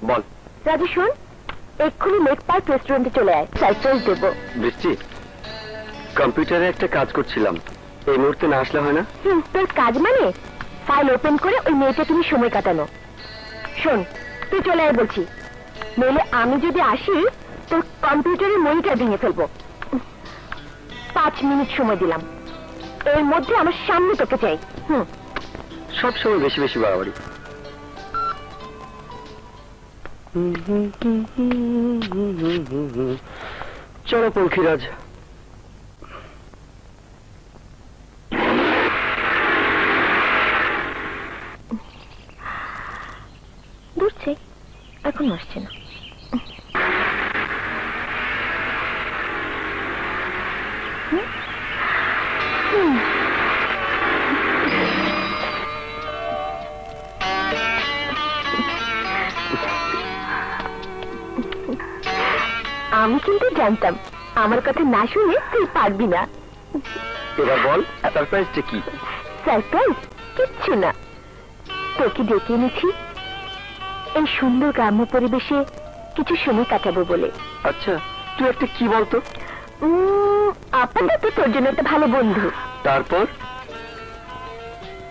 বল। রাজু শোন, এক্ষুনি lake park রেস্টুরেন্টে চলে আয়, সারপ্রাইজ দেবো। বৃষ্টি, কম্পিউটারে একটা কাজ করছিলাম, এই মুহূর্তে না আসলে হয় না? তোর কাজ মানে ফাইল ওপেন করে ওই মেয়েটা তুমি সময় কাটানো। শোন, তুই চলে আয় বলছি, নইলে আমি যদি আসি তোর কম্পিউটারের মনিটর ভেঙে ফেলবো। 5 মিনিট সময় দিলাম, এর মধ্যে আমার সামনে তোকে চাই। সব সময় বেশি বেশি বাড়াবাড়ি। চলো পঙ্খিরাজ। দূরছে, এখন আসছে না। আমি কিন্তু জানতাম আমার কথা না শুনে তুই পারবি না। এবার বল, সারপ্রাইজটা কি? সারপ্রাইজ কিচ্ছু না, তোকে ডেকে এনেছি এই সুন্দর গ্রাম্য পরিবেশে কিছু সময় কাটাবো বলে। আচ্ছা, তুই একটা কি বলতো? আপাতত তোর জন্য একটা ভালো বন্ধু। তারপর?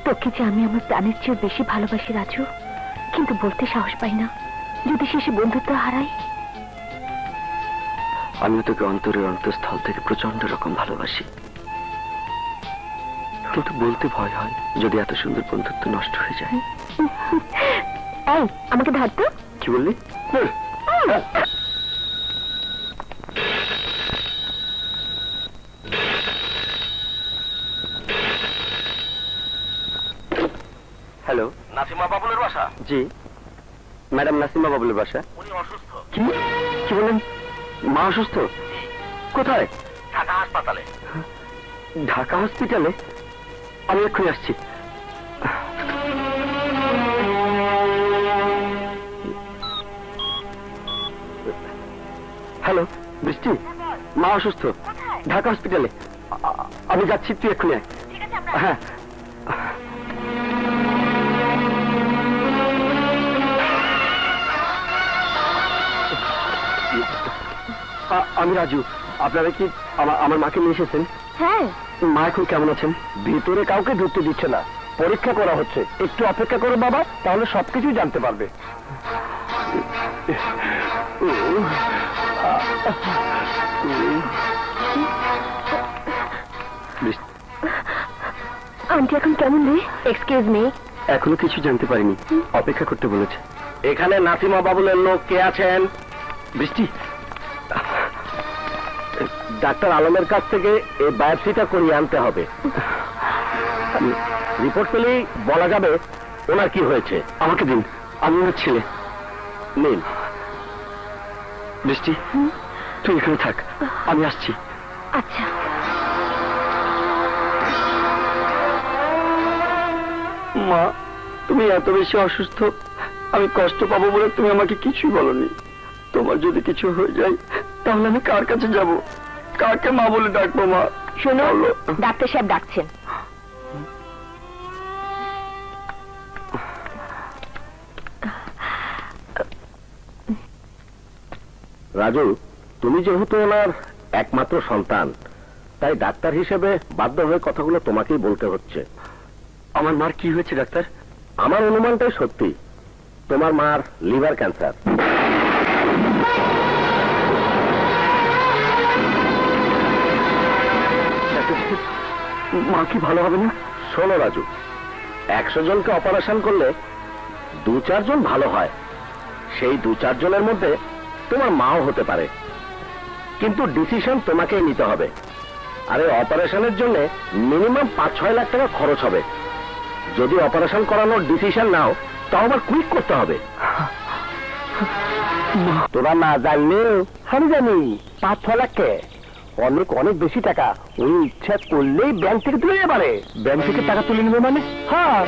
তোকে যে আমি আমার প্রাণের চেয়ে বেশি ভালোবাসি রাজু, কিন্তু বলতে সাহস পাই না, যদি শেষে বন্ধুত্ব হারাই। আমিও তোকে অন্তরের অন্তঃস্থল থেকে প্রচন্ড রকম ভালোবাসি, কিন্তু বলতে ভয় হয় যদি এত সুন্দর বন্ধুত্ব নষ্ট হয়ে যায়। এই, আমাকে ধর তো। কি বললি? হ্যালো, নাসিমা বাবুলের বাসা? জি, ম্যাডাম নাসিমা বাবুলের বাসা। উনি অসুস্থ। কি বলেন? মা অসুস্থ? কোথায়? ঢাকা হাসপাতালে। ঢাকা হসপিটালে? আমি এক্ষুনি আসছি। হ্যালো বৃষ্টি, মা অসুস্থ, ঢাকা হসপিটালে। আমি যাচ্ছি, তুই এক্ষুনি আয়। হ্যাঁ, আমি রাজু। আপনারা কি আমার মাকে নিয়ে এসেছেন? হ্যাঁ। মা এখন কেমন আছেন? ভিতরে কাউকে ঢুকতে দিচ্ছে না, পরীক্ষা করা হচ্ছে। একটু অপেক্ষা করো বাবা, তাহলে সবকিছু জানতে পারবে। আন্টি এখন কেমন রে? Excuse me. এখনো কিছু জানতে পারিনি, অপেক্ষা করতে বলেছে। এখানে নাসিমা বাবুলের লোক কে আছেন? বৃষ্টি, ডাক্তার আলমের কাছ থেকে এই বায়োপসিটা করিয়ে আনতে হবে। রিপোর্ট পেলেই বলা যাবে ওনার কি হয়েছে। আমাকে দিন, আমি ওনার ছেলে। নিন। বৃষ্টি, তুই এখানে থাক, আমি আসছি। আচ্ছা। মা, তুমি এত বেশি অসুস্থ, আমি কষ্ট পাবো বলে তুমি আমাকে কিছুই বলনি। তোমার যদি কিছু হয়ে যায় তাহলে আমি কার কাছে যাব, কাকে মা বলে ডাকবো? মা শোনো, ডাক্তার সাহেব ডাকছেন। রাজু, তুমি যেহেতু ওনার একমাত্র সন্তান, তাই ডাক্তার হিসেবে বাধ্য হয়ে কথাগুলো তোমাকেই বলতে হচ্ছে। আমার মার কি হয়েছে ডাক্তার? আমার অনুমানটাই সত্যি, তোমার মার লিভার ক্যান্সার। মা কি ভালো হবে না? শোনো রাজু, 100 জনকে অপারেশন করলে 2-4 জন ভালো হয়। সেই 2-4 জনের মধ্যে তোমার মাও হতে পারে, কিন্তু ডিসিশন তোমাকেই নিতে হবে। আর এই অপারেশনের জন্য মিনিমাম 5-6 লাখ টাকা খরচ হবে। যদি অপারেশন করানোর ডিসিশন নাও, তাও আবার কুইক করতে হবে। তোরা না জানলেও আমি জানি 5-6 লাখকে অনেক অনেক বেশি টাকা। ওই ইচ্ছা করলেই ব্যাংক থেকে তুলে নিতে পারে। ব্যাংক থেকে টাকা তুলে নেবে মানে? হ্যাঁ,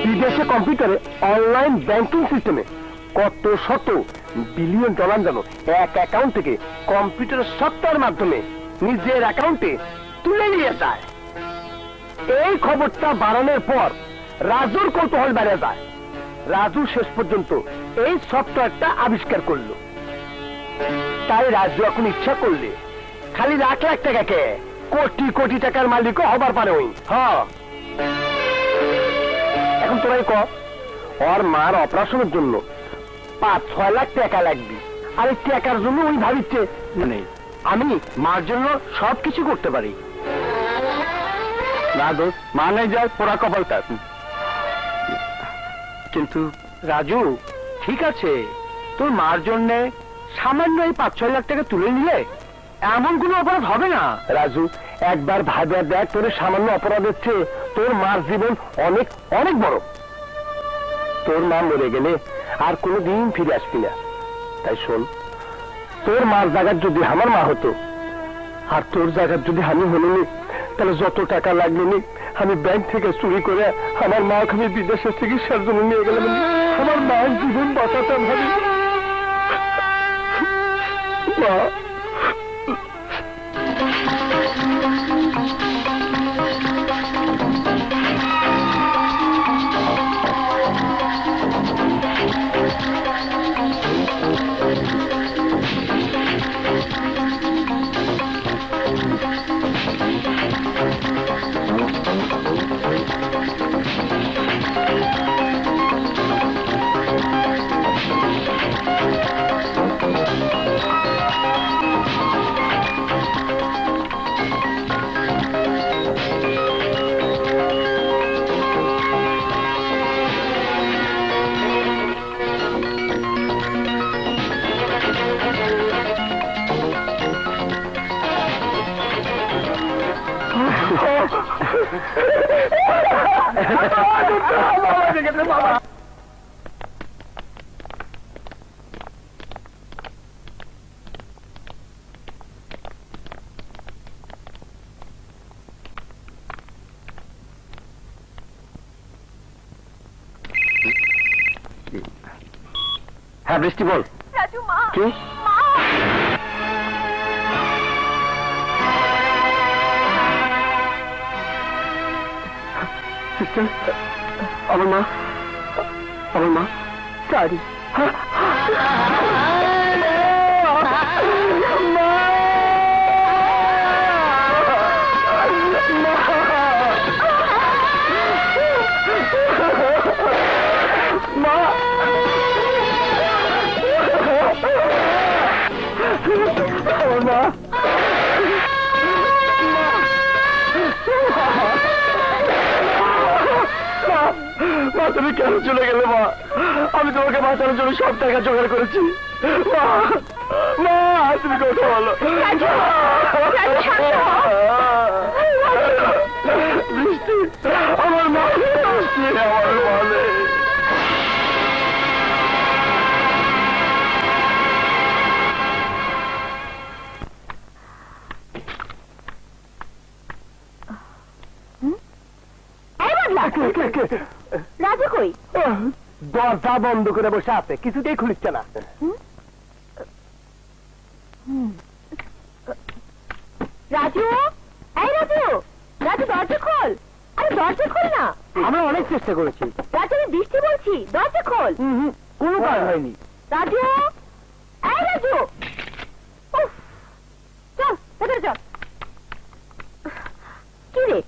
বিদেশে কম্পিউটারে অনলাইন ব্যাংকিং সিস্টেমে কত শত বিলিয়ন ডলার জানো এক অ্যাকাউন্ট থেকে কম্পিউটারের সফটওয়্যার মাধ্যমে নিজের অ্যাকাউন্টে তুলে নিয়ে যায়। এই খবরটা বাড়ানোর পর রাজুর কৌতূহল বেড়ে যায়। রাজু শেষ পর্যন্ত এই সফটওয়্যারটা আবিষ্কার করলো। তাই রাজু এখন ইচ্ছা করলে খালি লাখ লাখ টাকাকে কোটি কোটি টাকার মালিকও হবার পারে ওই। হ্যাঁ, এখন তোরাই ক, ওর মার অপারেশনের জন্য 5-6 লাখ টাকা লাগবে, আর এই টাকার জন্য ওই ভাবিচ্ছে মানে আমি মার জন্য সবকিছু করতে পারি। না দোষ, মা নাই যায় পোড়া কপালটা। কিন্তু রাজু, ঠিক আছে, তোর মার জন্য সামান্য এই 5-6 লাখ টাকা তুলে নিলে এমন কোনো অপরাধ হবে না। রাজু, একবার ভাবে দেখ, তোর সামান্য অপরাধের চেয়ে তোর মার জীবন অনেক অনেক বড়। তোর মা মরে গেলে আর কোনোদিন ফিরে আসবি না। তাই শোন, তোর মার জায়গার যদি আমার মা হতো আর তোর জায়গার যদি আমি হলিনি, তাহলে যত টাকা লাগলো নি আমি ব্যাংক থেকে চুরি করে আমার মাকে আমি বিদেশে চিকিৎসার জন্য নিয়ে গেলাম, আমার মায়ের জীবন বাঁচাতাম। ভাবি মা, হ্যাঁ বৃষ্টি বল। রাজু, মা। কি? আমার মা, আমার মা। সরি। মা, তুমি কেন চলে গেলে মা? আমি তোমাকে বাঁচানোর জন্য সব টাকা জোগাড় করেছি। মা, মা, তুমি কথা বলো। বৃষ্টি, আমার মা, বৃষ্টি, আমার বলে। রাজু কই? দরজা বন্ধ করে বসে আছে, কিছুতেই খুলিচ্ছে না। রাজু, এই রাজু, রাজু দরজা খোল। আরে দরজা খোল না। আমরা অনেক চেষ্টা করেছি। রাজু, আমি বৃষ্টি বলছি, দরজা খোল। কোনো কাজ হয়নি। রাজু, এই রাজু, উফ, চল ভেতরে চল। কি রে,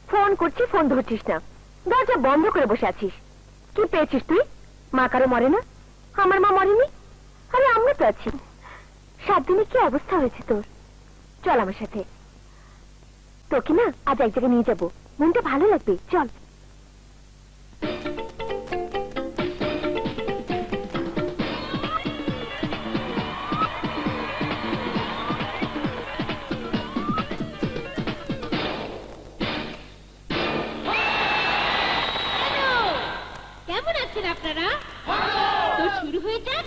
ফোন করছি, ফোন ধরছিস না, দরজা বন্ধ করে বসে আছিস। কি পেয়েছিস তুই? মা কারো মরে না? আমার মা মরেনি? আরে আমরা তো আছি। 7 দিনে কি অবস্থা হয়েছে তোর? চল আমার সাথে, তোকে না আজ এক জায়গায় নিয়ে যাবো, মনটা ভালো লাগবে, চল। কেমন আছেন আপনারা? তো শুরু হয়ে যাক।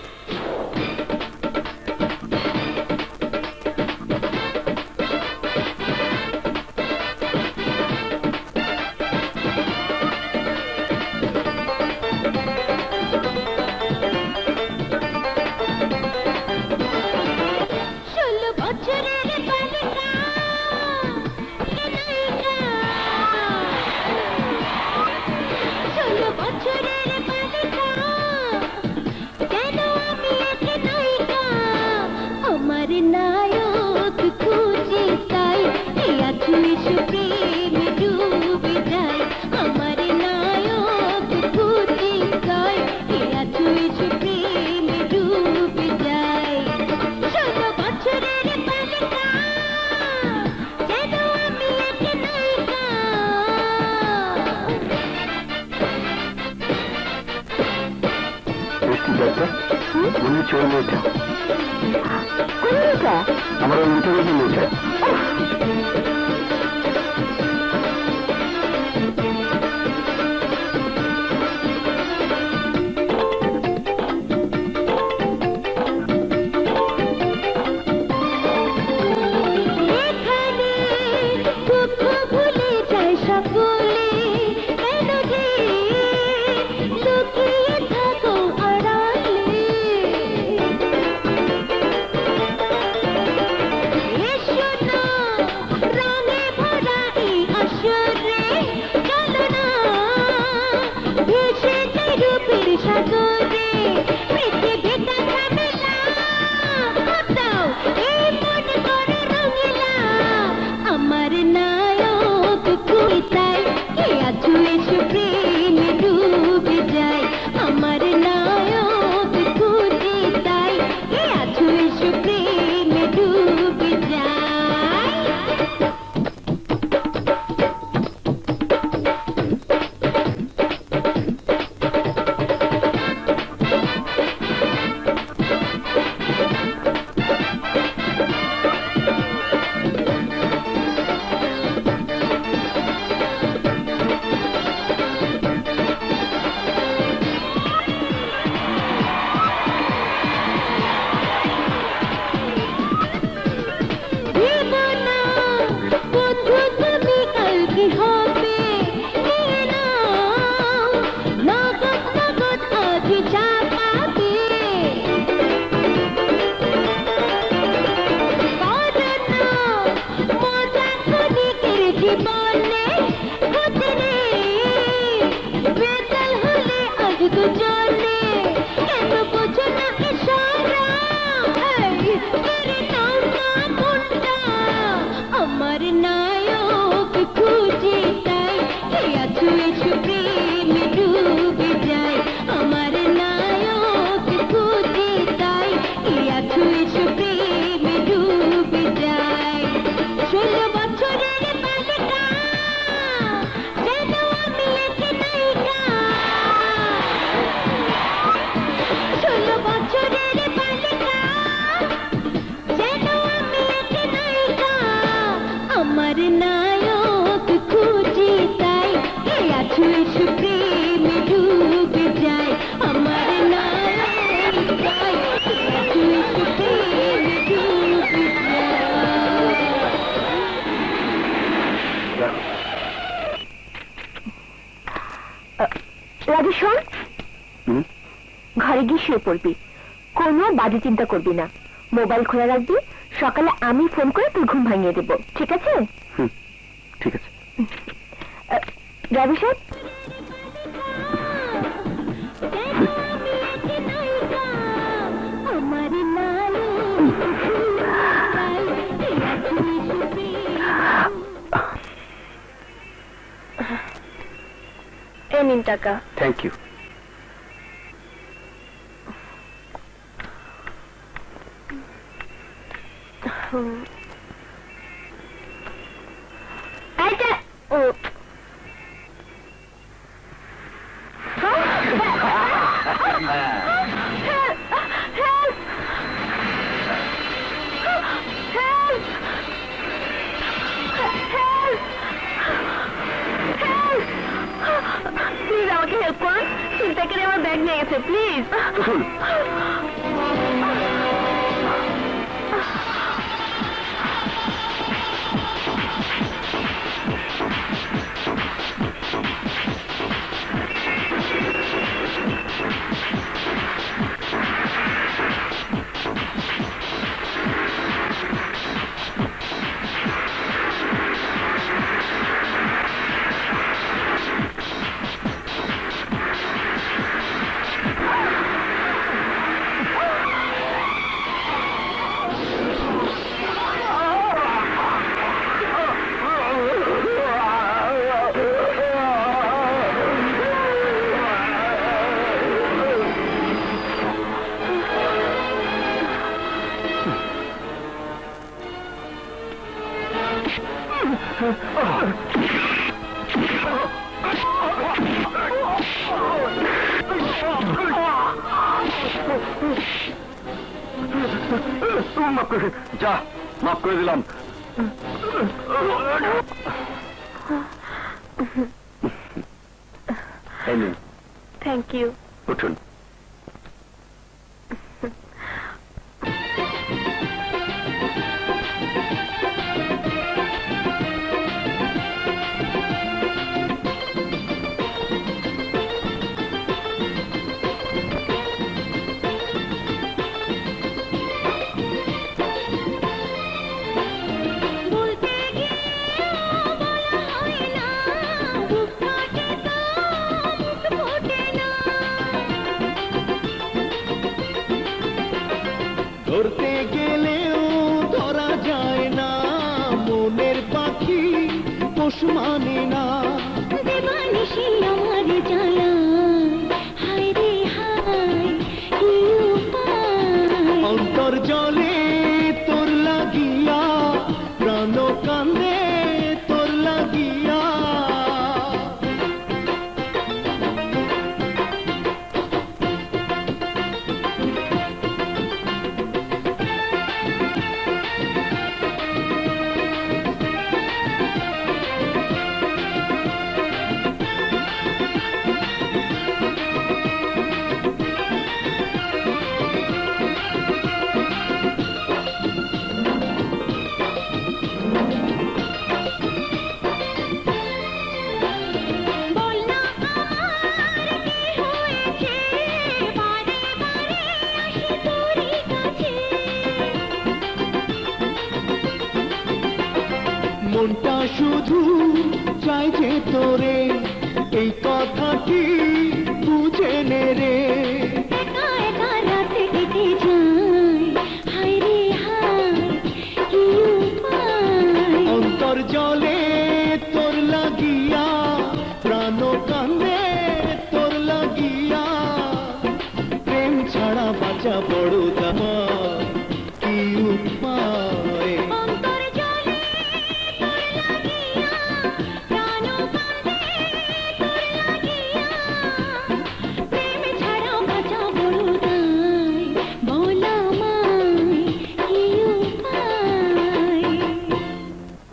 বছরের বালিকা মনে হচ্ছে ওই মেয়েটা, কোন মেয়েটা? আমার ওই ইন্টারভিউ মেয়েটা। এখানে দুঃখ ভুলে যায় সকলে, কেন যে লুকিয়ে থাকো আড়ালে। এসো না রঙে ভরা এই আসরে, চলো না ভেসে যাই রূপের সাগরে। পৃথিবীটা ঝামেলা, কোথাও এই মন করে রঙিলা। আমার নায়ক কবিতায় কে আছো এসো প্রেমে ডুবে যায়। আমার নায়ক কবিতায় কে আছো এসো প্রেমে ডুবে যায়। ভেবো না বন্ধু তুমি কালকে হবে, নিয়ে নাও নগদ নগদ আজ যা পাবে। করো না মজা ক্ষণিকের জীবনে, ক্ষতি নেই বেতাল হলে আজ দুজনে। কেন বোঝো না ইশারা, এই করে নাও না মনটা। আমার নায়ক খুঁজে তাই কে আছো এসো প্রেমে ডুবে যায়। আমার নায়ক খুঁজে তাই কে আছো এসো প্রেমে ডুবে যায়। 16 বছরের বালিকা যেন আমি এক নায়িকা। 16 বছরের বালিকা যেন আমি এক নায়িকা। আমার নায়ক খুঁজে তাই কে আছো এসো প্রেমে ডুবে যায়। আমার নায়ক তাই কে আছো এসো প্রেমে ডুবে যায়। রাজু শোন, হুম? ঘরে গিয়ে শুয়ে পড়বি, কোনো বাজে চিন্তা করবি না, মোবাইল খোলা রাখবি, সকালে আমি ফোন করে তোর ঘুম ভাঙিয়ে দেবো, ঠিক আছে? হুম, ঠিক আছে। রাজু শোন, আমার এই নিন টাকা। Thank you. এইটা ও প্লিজ আমাকে হেল্প করুন, চিন্তাকারী আমার ব্যাগ নিয়ে গেছে, প্লিজ। মাফ করে যা, মাফ করে দিলাম। Thank you. উঠুন। ধরতে গেলেও ধরা যায় না, মনের পাখি পোষ মানে না। দেবানিশি আমার জ্বালায়, হায় রে হায় কি উপায়। অন্তর জলে তোর লাগিয়া, প্রাণ কান্দে তোর লাগিয়া। বল না আমার কি হয়েছে, বারে বারে আসি তোরই কাছে। মনটা শুধু চাই যে তোরে, এই কথাটি বুঝে নে রে। একা একা রাত কেটে যায়, হায় রে হায় কি উপায়। অন্তর জলে তোর লাগিয়া, প্রাণ কান্দে তোর লাগিয়া। প্রেম ছাড়া বাঁচা বড় দামা, কি উপায়। অন্তর জলে তোর লাগিয়া, প্রাণ কাঁদে তোর লাগিয়া। প্রেম ছাড়া বাঁচা বড় দায়, বল আমায় কি উপায়।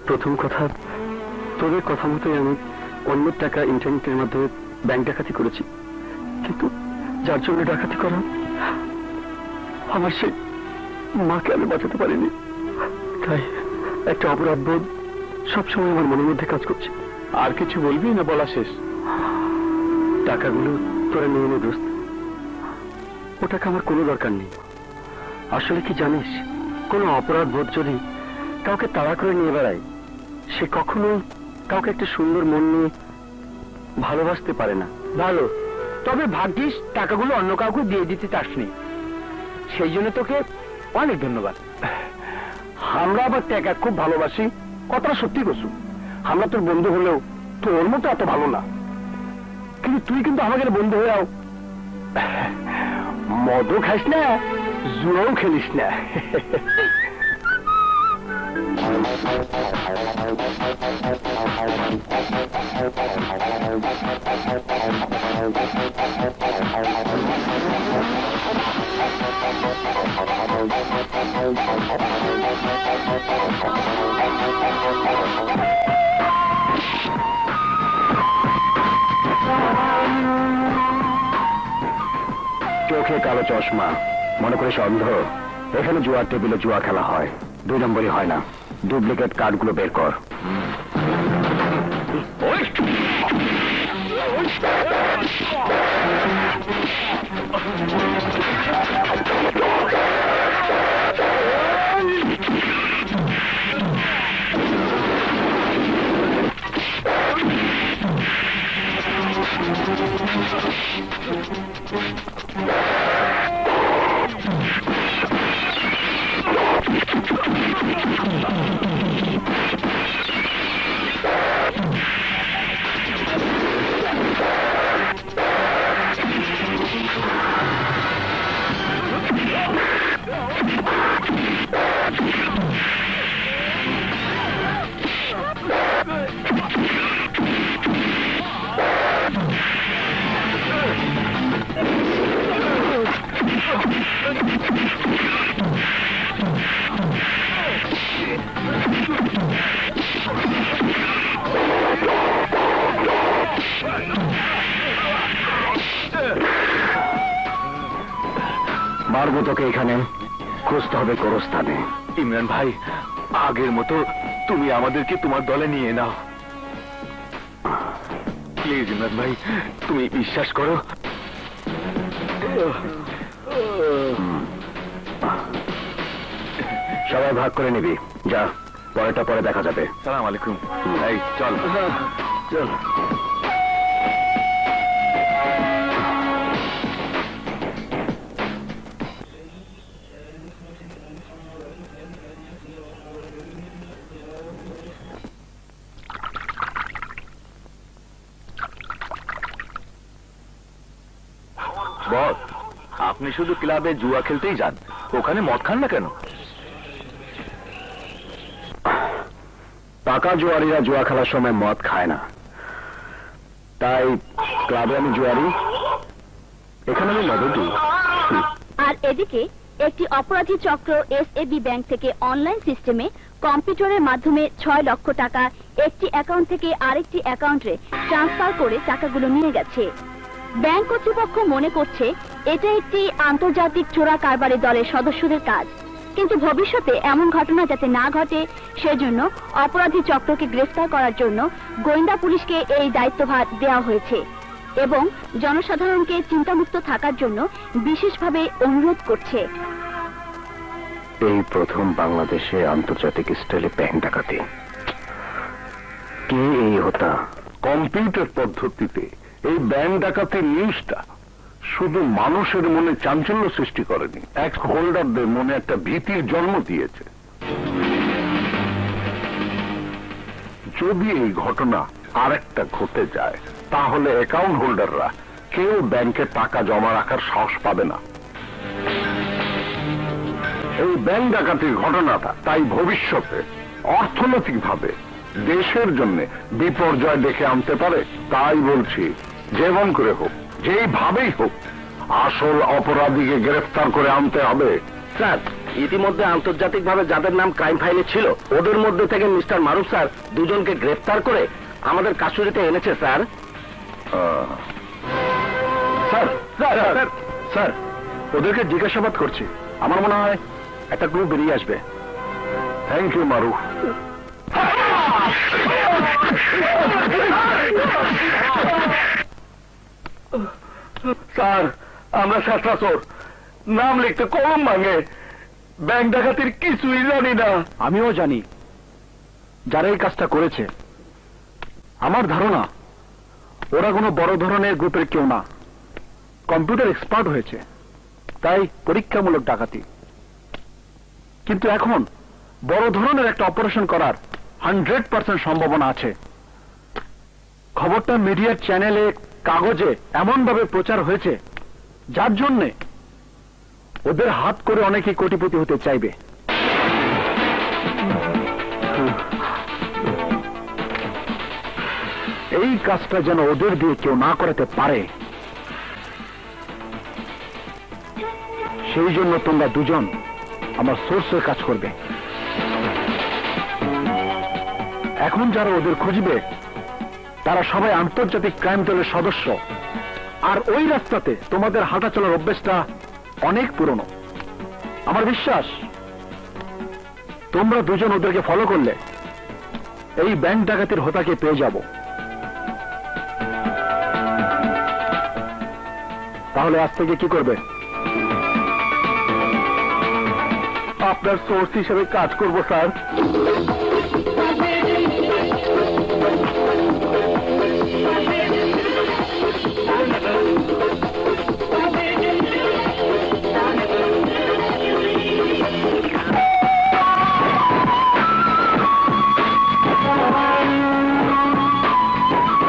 প্রথম কথা, তোদের কথা মতোই আমি অন্যের টাকা ইন্টারনেটের মাধ্যমে ব্যাংক ডাকাতি করেছি, কিন্তু যার জন্য ডাকাতি করা, আমার সেই মাকে আমি বাঁচাতে পারিনি। তাই একটা অপরাধ বোধ সবসময় আমার মনের মধ্যে কাজ করছে। আর কিছু বলবি না বলা শেষ? টাকাগুলো তোরা নিয়ে নে দোস্ত, ও টাকা আমার কোনো দরকার নেই। আসলে কি জানিস, কোনো অপরাধ বোধ যদি কাউকে তাড়া করে নিয়ে বেড়ায়, সে কখনো কাউকে একটা সুন্দর মন নিয়ে ভালোবাসতে পারে না। ভালো, তবে ভাগ্যিস টাকাগুলো অন্য কাউকে দিয়ে দিতে চাসনি, সেই জন্য তোকে অনেক ধন্যবাদ। আমরা আবার টাকা খুব ভালোবাসি, কথাটা সত্যি করছু। আমরা তোর বন্ধু হলেও তোর মতো এত ভালো না, কিন্তু তুই কিন্তু আমাদের বন্ধু হয়েও মদও খাইস না, জুয়াও খেলিস না। চোখে কালো চশমা, মনে করে অন্ধ। এখানে জুয়ার টেবিলে জুয়া খেলা হয়, 2 নম্বরই হয় না। ডুপ্লিকেট কার্ডগুলো বের কর। পারবো তোকে এখানে, খুঁজতে হবে গোরস্থানে। ইমরান ভাই, আগের মতো তুমি আমাদেরকে তোমার দলে নিয়ে নাও প্লিজ। ইমরান ভাই, তুমি বিশ্বাস করো। সবাই ভাগ করে নিবি, যা, পরেটা পরে দেখা যাবে। সালাম আলাইকুম। এই চল চল। বস, আপনি শুধু ক্লাবে জুয়া খেলতেই যান, ওখানে মদ খান না কেন? পাকা জুয়ারিরা জুয়া খেলার সময় মদ খায় না, তাই ক্লাবে আমি জুয়ারি, এখানে আমি মদটি। আর এদিকে একটি অপরাধী চক্র এসএবি ব্যাংক থেকে অনলাইন সিস্টেমে কম্পিউটারের মাধ্যমে 6 লক্ষ টাকা একটি অ্যাকাউন্ট থেকে আরেকটি অ্যাকাউন্টে ট্রান্সফার করে টাকাগুলো নিয়ে গেছে। ব্যাংক কর্তৃপক্ষ মনে করছে এটা একটি আন্তর্জাতিক চোরা কারবারি দলের সদস্যদের কাজ, কিন্তু ভবিষ্যতে এমন ঘটনা যাতে না ঘটে সেজন্য অপরাধী চক্রকে গ্রেফতার করার জন্য গোয়েন্দা পুলিশকে এই দায়িত্বভার দেওয়া হয়েছে এবং জনসাধারণকে চিন্তামুক্ত থাকার জন্য বিশেষভাবে অনুরোধ করছে। এই প্রথম বাংলাদেশে আন্তর্জাতিক স্টাইলে ব্যাংক ডাকাতি। কে এই হতা? কম্পিউটার পদ্ধতিতে এই ব্যাংক ডাকাতির নিউজটা শুধু মানুষের মনে চাঞ্চল্য সৃষ্টি করেনি, এক হোল্ডারদের মনে একটা ভীতির জন্ম দিয়েছে। যদি এই ঘটনা আরেকটা ঘটে যায় তাহলে অ্যাকাউন্ট হোল্ডাররা কেউ ব্যাংকে টাকা জমা রাখার সাহস পাবে না। এই ব্যাংক ডাকাতির ঘটনাটা তাই ভবিষ্যতে অর্থনৈতিকভাবে দেশের জন্য বিপর্যয় ডেকে আনতে পারে। তাই বলছি, যেমন করে হোক, যেইভাবেই হোক, আসল অপরাধীকে গ্রেফতার করে আনতে হবে। স্যার, ইতিমধ্যে আন্তর্জাতিকভাবে যাদের নাম ক্রাইম ফাইলে ছিল ওদের মধ্যে থেকে মিস্টার মারুফ স্যার দুজনকে গ্রেফতার করে আমাদের কাস্টডিতে এনেছে স্যার। স্যার স্যার স্যার, ওদেরকে জিজ্ঞাসাবাদ করছি, আমার মনে হয় একটা গ্রুপ বেরিয়ে আসবে। Thank you Maruf. স্যার, আমরা শাস্ত্রাচর, নাম লিখতে কলম ভাঙে, ব্যাংক ডাকাতির কিছুই জানি না। আমিও জানি যারা এই কাজটা করেছে। আমার ধারণা ওরা কোনো বড় ধরনের গ্রুপের কেউ না, কম্পিউটার এক্সপার্ট হয়েছে, তাই পরীক্ষামূলক ডাকাতি। কিন্তু এখন বড় ধরনের একটা অপারেশন করার 100% সম্ভাবনা আছে। খবরটা মিডিয়ার চ্যানেলে, কাগজে এমনভাবে প্রচার হয়েছে যার জন্যে ওদের হাত করে অনেকেই কোটিপতি হতে চাইবে। এই কাজটা যেন ওদের দিয়ে কেউ না করাতে পারে, সেই জন্য তোমরা দুজন আমার সোর্সের কাজ করবে। এখন যারা ওদের খুঁজবে তারা সবাই আন্তর্জাতিক ক্রাইম দলের সদস্য, আর ওই রাস্তাতে তোমাদের হাঁটা চলার অভ্যেসটা অনেক পুরনো। আমার বিশ্বাস তোমরা দুজন ওদেরকে ফলো করলে এই ব্যাংক ডাকাতির হোতাকে পেয়ে যাব। তাহলে আজ থেকে কি করবে? আপনার সোর্স হিসেবে কাজ করব স্যার।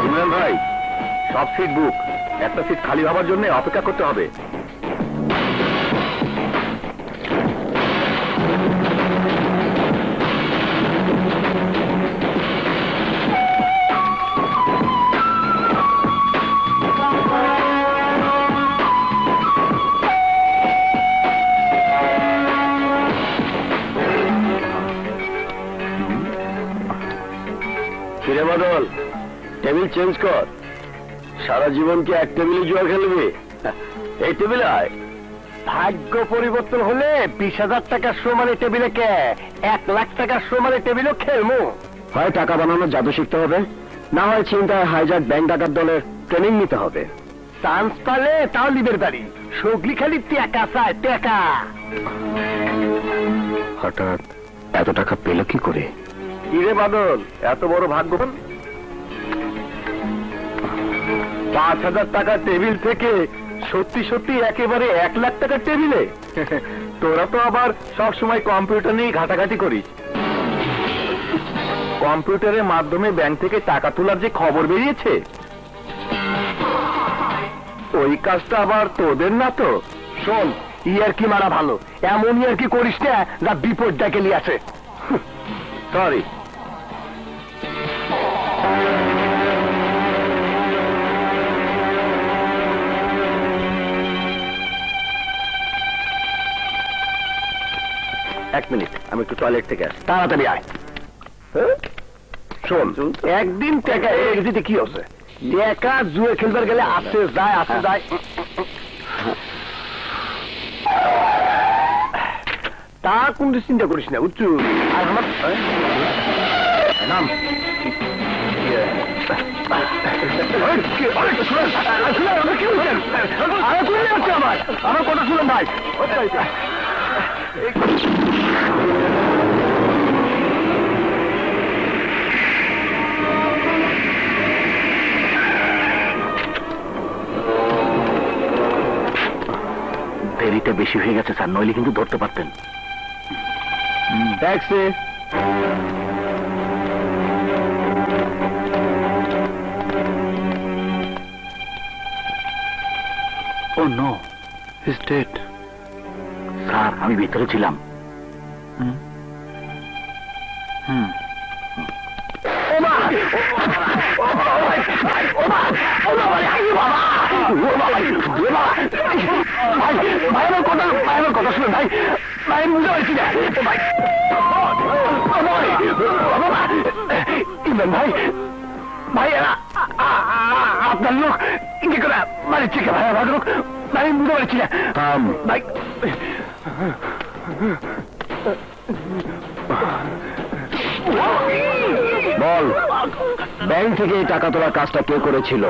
ইমরান ভাই, সব সিট বুক, একটা সিট খালি হবার জন্য অপেক্ষা করতে হবে। ফিরে বদল, টেবিল চেঞ্জ কর। সারা জীবন কি এক টেবিলে জুয়া খেলবি? এই টেবিলে আয়। ভাগ্য পরিবর্তন হলে 20,000 টাকার সমানে টেবিলে কে 1 লাখ টাকার সমানে টেবিলও খেলমু। হয় টাকা বানানোর জাদু শিখতে হবে, না হয় চিন্তায় হাইজাক ব্যাংক ডাকাত দলের ট্রেনিং নিতে হবে। চান্স পালে তাও লিবের বাড়ি, সগলি খালি টাকা চায় টাকা। হঠাৎ এত টাকা পেল কি করে? কিরে বাদল, এত বড় ভাগ্যবান? 5,000 টাকার টেবিল থেকে সত্যি সত্যি একেবারে 1 লাখ টাকার টেবিলে? তোরা তো আবার সব সময় কম্পিউটার নিয়ে ঘাটাঘাটি করিস। কম্পিউটারের মাধ্যমে ব্যাংক থেকে টাকা তোলার যে খবর বেরিয়েছে, ওই কাজটা আবার তোদের না তো? শোন, ইয়ারকি মারা ভালো, এমন ইয়ারকি করিস না যা বিপদ ডেকে নিয়ে আসে। সরি। এক মিনিট, আমি একটু টয়লেট থেকে আসি, তাড়াতাড়ি আয়। শোন, একদিন টাকা এক্সিটে কি হচ্ছে? টাকা জুয়ে খেলবার গেলে আসে যায় আসে যায়। তা কোন চিন্তা করিস না, উচ্চ। আর আমার নাম আমার কথা শুনুন ভাই। দেরিটা বেশি হয়ে গেছে স্যার, নইলে কিন্তু ধরতে পারতেন। ট্যাক্সি। ও নো, হিজ ডেড। স্যার, আমি ভিতরে ছিলাম। কথা শুনে ভাই, ভাই বুঝতে পারছি না ভাই। ইমরান ভাই, ভাই আপনার লোক কি করে মারিচ্ছে কে? ভাই আমার লোক, ভাই বুঝতে পারছি না ভাই। বল, ব্যাংক থেকে টাকা তোলার কাজটা কে করেছিল?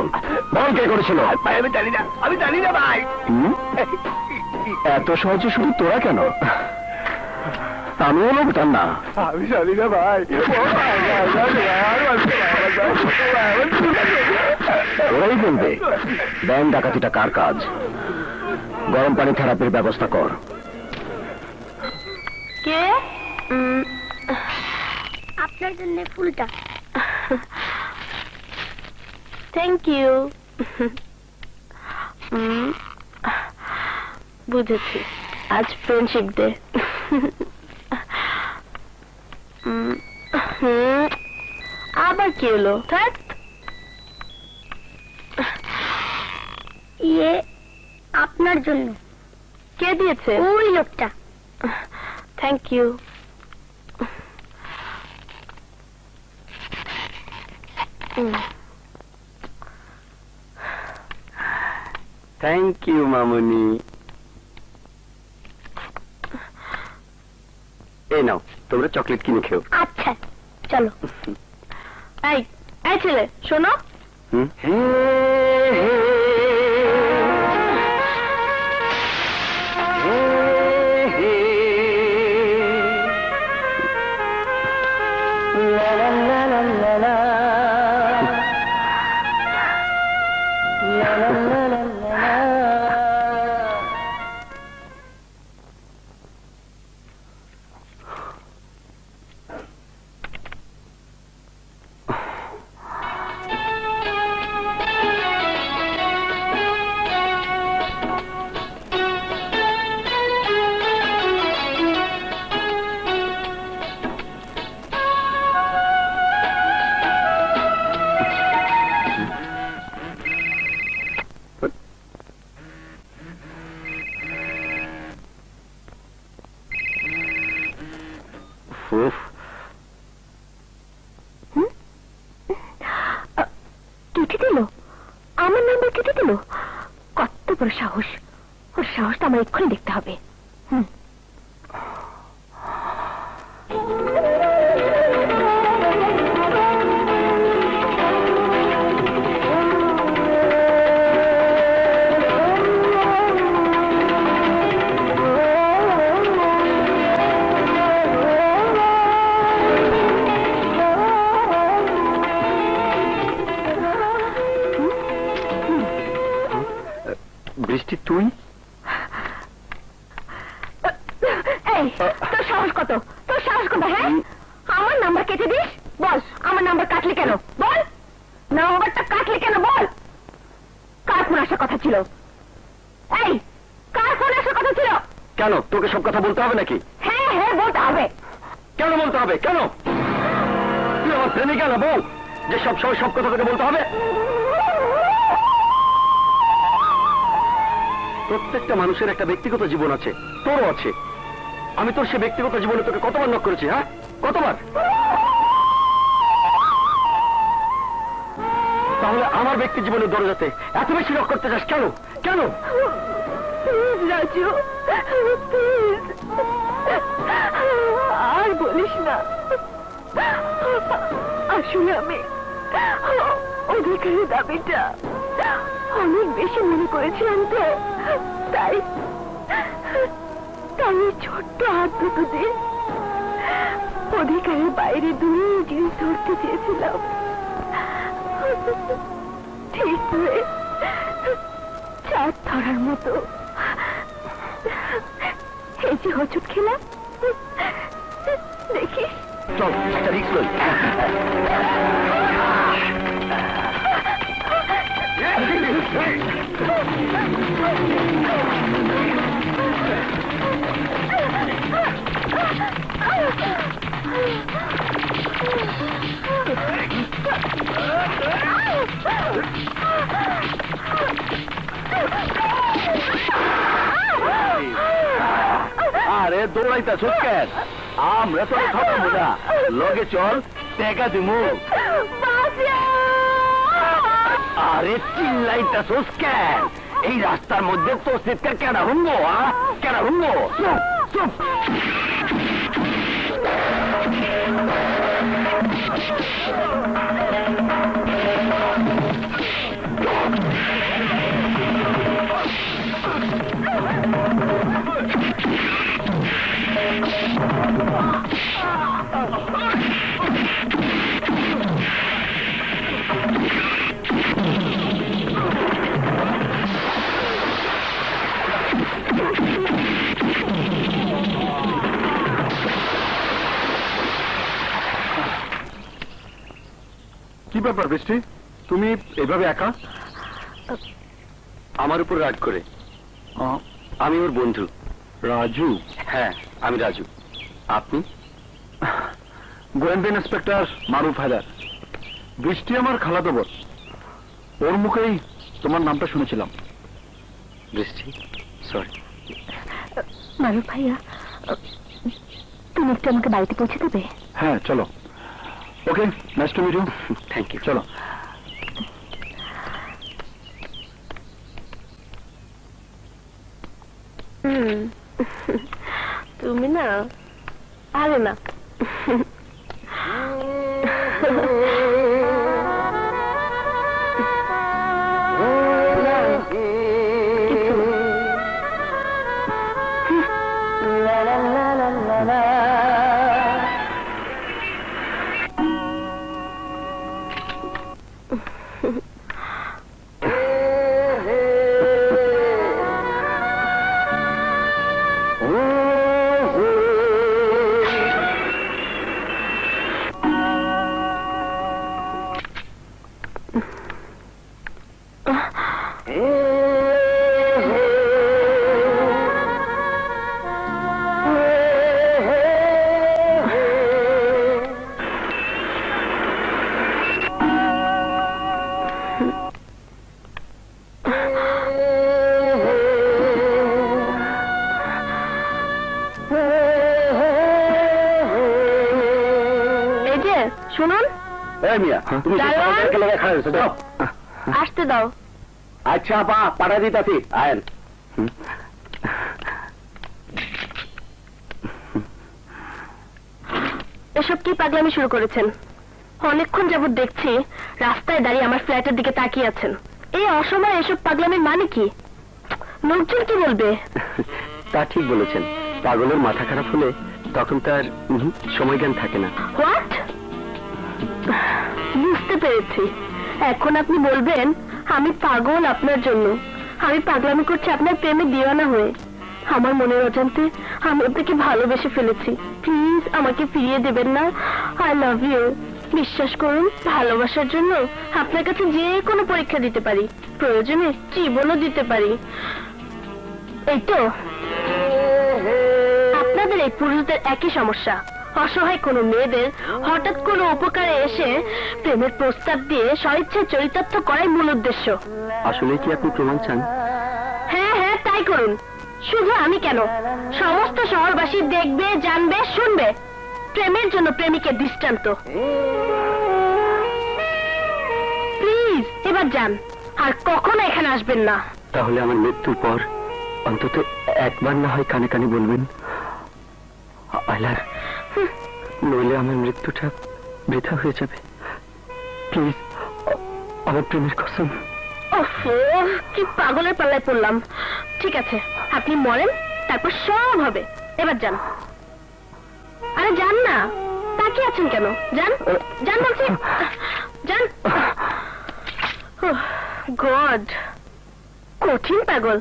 বল, কে করেছিল? ভাই আমি জানি না, আমি জানি না ভাই। এত সহজে শুধু তোরা কেন? আমিও লোকটার না। আমি জানি না ভাই। ওরাই বলবে ব্যাংক ডাকাতিটা কার কাজ। গরম পানি থেরাপির ব্যবস্থা কর। কে? আপনার জন্য ফুলটা। Thank you. বুঝেছি, আজ ফ্রেন্ডশিপ ডে। আবার কি হলো? ইয়ে আপনার জন্য। কে দিয়েছে? ওই লোকটা। Thank you. থ্যাংক ইউ মামুনি। এই নাও, তোমরা চকলেট কিনে খেও। আচ্ছা চলো। এই এই ছেলে, শোনো। কেটে দিল আমার নাম্বার, কেটে দিল। কত বড় সাহস! ওর সাহসটা আমার এক্ষুনি দেখতে হবে। হুম। বৃষ্টি, তুই? এই, তোর সাহস কত? তোর সাহস কত? হ্যাঁ, আমার নাম্বার কেটে দিস? বল, আমার নাম্বার কাটলি কেন? বল, নাম্বারটা কাটলি কেন? বল, কার ফোন আসার কথা ছিল? এই, কার ফোন আসার কথা ছিল? কেন, তোকে সব কথা বলতে হবে নাকি? হ্যাঁ হ্যাঁ, বলতে হবে। কেন বলতে হবে? কেন? তুই আমার প্রেমিকা না বউ, যে সব সময় সব কথা তোকে বলতে হবে? প্রত্যেকটা মানুষের একটা ব্যক্তিগত জীবন আছে, তোরও আছে। আমি তোর সে ব্যক্তিগত জীবনে তোকে কতবার নক করেছি? হ্যাঁ, কতবার? তাহলে আমার ব্যক্তি জীবনের দরজাতে এত বেশি নক করতে চাস কেন? কেন? রাজু, আর বলিস না। আসলে আমি অধিকারের দাবিটা অনেক বেশি মনে করেছিলাম, তো তাই ছোট্ট হাত দুটো দিয়ে অধিকারের বাইরে দূরে জিনিস ধরতে চেয়েছিলাম। ঠিক হয়ে চাঁদ ধরার মতো এই যে হোঁচট খেলাম, দেখিস। চল, একটা রিস্ক লই। আরে দৌড়াইতেছ কেন? আমরা তো খাবো না, লগে চল, টেকা দিমু। আরে চিল্লাইতেছ কেন? এই রাস্তার মধ্যে তো চিৎকার কেনা হুঙ্গো? কেনা হুঙ্গো? চুপ চুপ। কি ব্যাপার বৃষ্টি, তুমি এভাবে একা? আমার উপর রাগ করে। আমি ওর বন্ধু। রাজু? হ্যাঁ, আমি রাজু। আপনি? গোয়েন্দা ইন্সপেক্টর মারুফ হায়দার। বৃষ্টি আমার খালাতো বোন, ওর মুখেই তোমার নামটা শুনেছিলাম। বৃষ্টি, সরি। মারুফ ভাইয়া, তুমি একটু আমাকে বাড়িতে পৌঁছে দেবে? হ্যাঁ চলো। Okay, nice to meet you. Thank you. চলো। তুমি না, আরে না। শুনুন। এই মিয়া, তুমি আসতে দাও। আচ্ছা আপা, পাঠা দিতাছি। আয়েন। এসব কি পাগলামি শুরু করেছেন? অনেকক্ষণ যাবত দেখছি রাস্তায় দাঁড়িয়ে আমার ফ্ল্যাটের দিকে তাকিয়ে আছেন। এই অসময়ে এসব পাগলামির মানে কি? লোকজন কি বলবে? তা ঠিক বলেছেন, পাগলের মাথা খারাপ হলে তখন তার সময় জ্ঞান থাকে না। হোয়াট? বুঝতে পেরেছি। এখন আপনি বলবেন আমি পাগল আপনার জন্য, আমি পাগলামি করছি আপনার প্রেমে দিওয়ানা হয়ে। আমার মনের অজান্তে আমি আপনাকে ভালোবেসে ফেলেছি। প্লিজ আমাকে ফিরিয়ে দেবেন না। I love you. বিশ্বাস করুন, ভালোবাসার জন্য আপনার কাছে যে কোনো পরীক্ষা দিতে পারি, প্রয়োজনে জীবনও দিতে পারি। এই তো আপনাদের এই পুরুষদের একই সমস্যা। অসহায় কোনো মেয়েদের হঠাৎ কোনো উপকারে এসে প্রেমের প্রস্তাব দিয়ে স্বইচ্ছায় চরিতার্থ করাই মূল উদ্দেশ্য। আসলে কি আপনি প্রমাণ চান? হ্যাঁ হ্যাঁ, তাই করুন। শুধু আমি কেন, সমস্ত শহরবাসী দেখবে, জানবে, শুনবে প্রেমের জন্য প্রেমিকের দৃষ্টান্ত। প্লিজ এবার যান, আর কখনো এখানে আসবেন না। তাহলে আমার মৃত্যুর পর অন্তত একবার না হয় কানে কানে বলবেন আইলার, নইলে আমার মৃত্যুটা বৃথা হয়ে যাবে। প্লিজ, আমার প্রেমের কসম। ওফো, কি পাগলের পাল্লায় পড়লাম। ঠিক আছে, আপনি মরেন, তারপর সব হবে। এবার যান। আরে যান না, তাকিয়ে আছেন কেন? যান যান বলছি, যান। গড, কঠিন পাগল।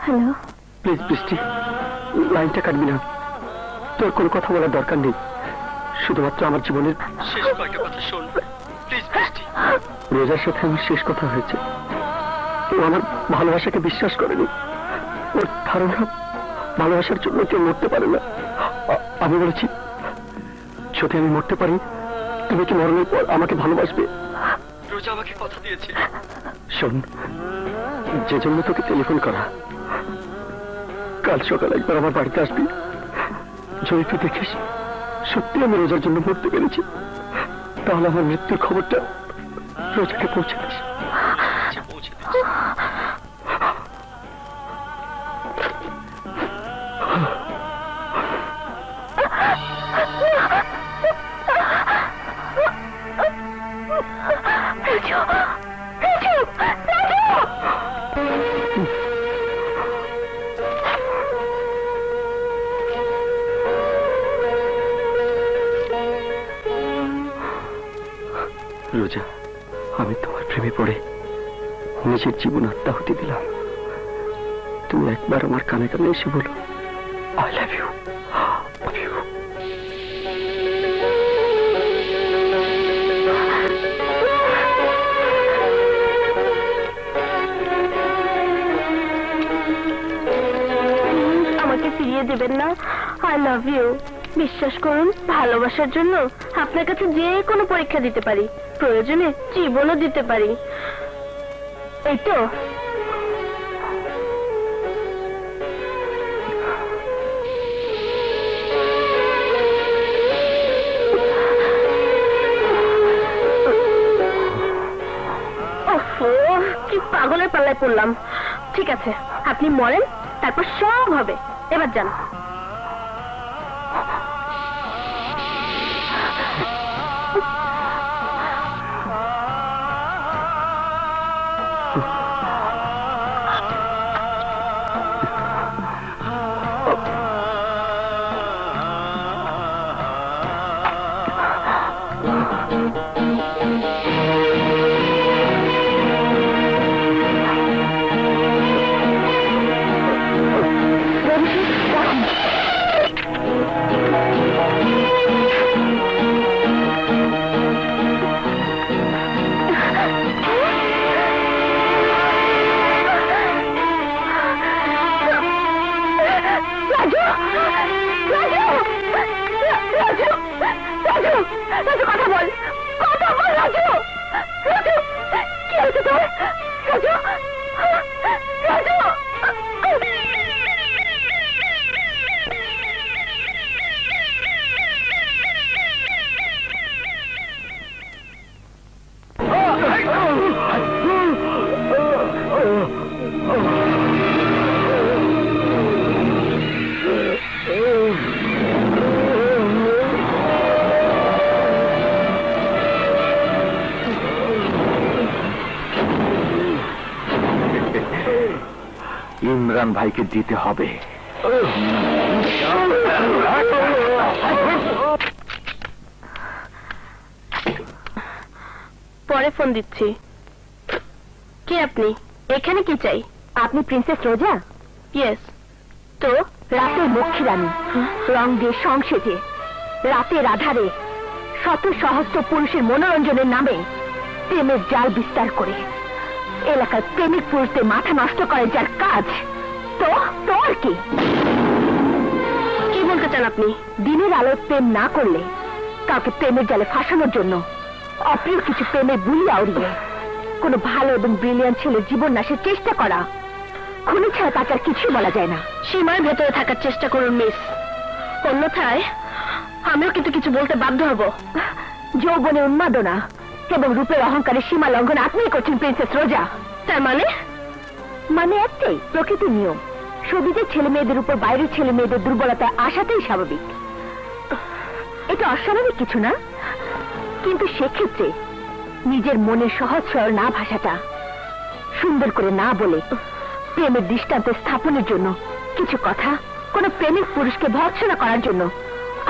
হ্যালো, প্লিজ বৃষ্টি, লাইনটা কাটবি না। তোর কোনো কথা বলার দরকার নেই, শুধুমাত্র আমার জীবনের শেষ কয়েকটা কথা শোন প্লিজ বৃষ্টি। রোজার সাথে আমার শেষ কথা হয়েছে। ও আমার ভালোবাসাকে বিশ্বাস করেনি। ওর ধারণা ভালোবাসার জন্য কেউ মরতে পারে না। আমি বলেছি যদি আমি মরতে পারি তুমি কি মরণের পর আমাকে ভালোবাসবে? রোজা আমাকে কথা দিয়েছে। শোন, যে জন্য তোকে টেলিফোন করা, কাল সকালে একবার আমার বাড়িতে আসবি। যদি তুই দেখিস সত্যি আমি রোজার জন্য মরতে পেরেছি, তাহলে আমার মৃত্যুর খবরটা রোজাকে পৌঁছে দিস। রোজা, আমি তোমার প্রেমে পড়ে নিজের জীবন আত্মাহুতি দিলাম। তুমি একবার আমার কানে কানে এসে বলো আই লাভ ইউ। আমাকে ফিরিয়ে দেবেন না। I love you. বিশ্বাস করুন, ভালোবাসার জন্য আপনার কাছে যে কোনো পরীক্ষা দিতে পারি, প্রয়োজনে জীবনও দিতে পারি। এই তো কি পাগলের পাল্লায় পড়লাম। ঠিক আছে, আপনি মরেন, তারপর সব হবে। এবার যান। ইমরান ভাইকে দিতে হবে। পরে ফোন দিচ্ছি। কে আপনি? এখানে কি চাই? আপনি প্রিন্সেস রোজা? ইয়েস। তো রাতের লক্ষ্মী রানী, রং দিয়ে সংসেজে রাতের আধারে শত সহস্র পুরুষের মনোরঞ্জনের নামে প্রেমের জাল বিস্তার করে এলাকার প্রেমিক পুরুষদের মাথা নষ্ট করে যার কাজ, তো তো আর কি? কি বলতে চান আপনি? দিনের আলোয় প্রেম না করলে কাউকে প্রেমের জালে ফাঁসানোর জন্য অপ্রিয় কিছু প্রেমের বুলি আউড়িয়ে কোনো ভালো এবং ব্রিলিয়ান্ট ছেলের জীবন নাশের চেষ্টা করা, খুনি ছাড়া তাকে আর কিছুই বলা যায় না। সীমার ভেতরে থাকার চেষ্টা করুন মিস, অন্যথায় আমিও কিন্তু কিছু বলতে বাধ্য হব। যৌবনে উন্মাদনা এবং রূপের অহংকারের সীমা লঙ্ঘন আপনিই করছেন প্রিন্সেস রোজা। তার মানে একটাই, প্রকৃতির নিয়ম। সবিজের ছেলে মেয়েদের উপর বাইরের ছেলে মেয়েদের দুর্বলতায় আসাতেই স্বাভাবিক। এটা অস্বাভাবিক কিছু না, কিন্তু সেক্ষেত্রে নিজের মনের সহজ সরল না ভাষাটা সুন্দর করে না বলে প্রেমের দৃষ্টান্ত স্থাপনের জন্য কিছু কথা কোন প্রেমিক পুরুষকে ভর্ৎসনা করার জন্য,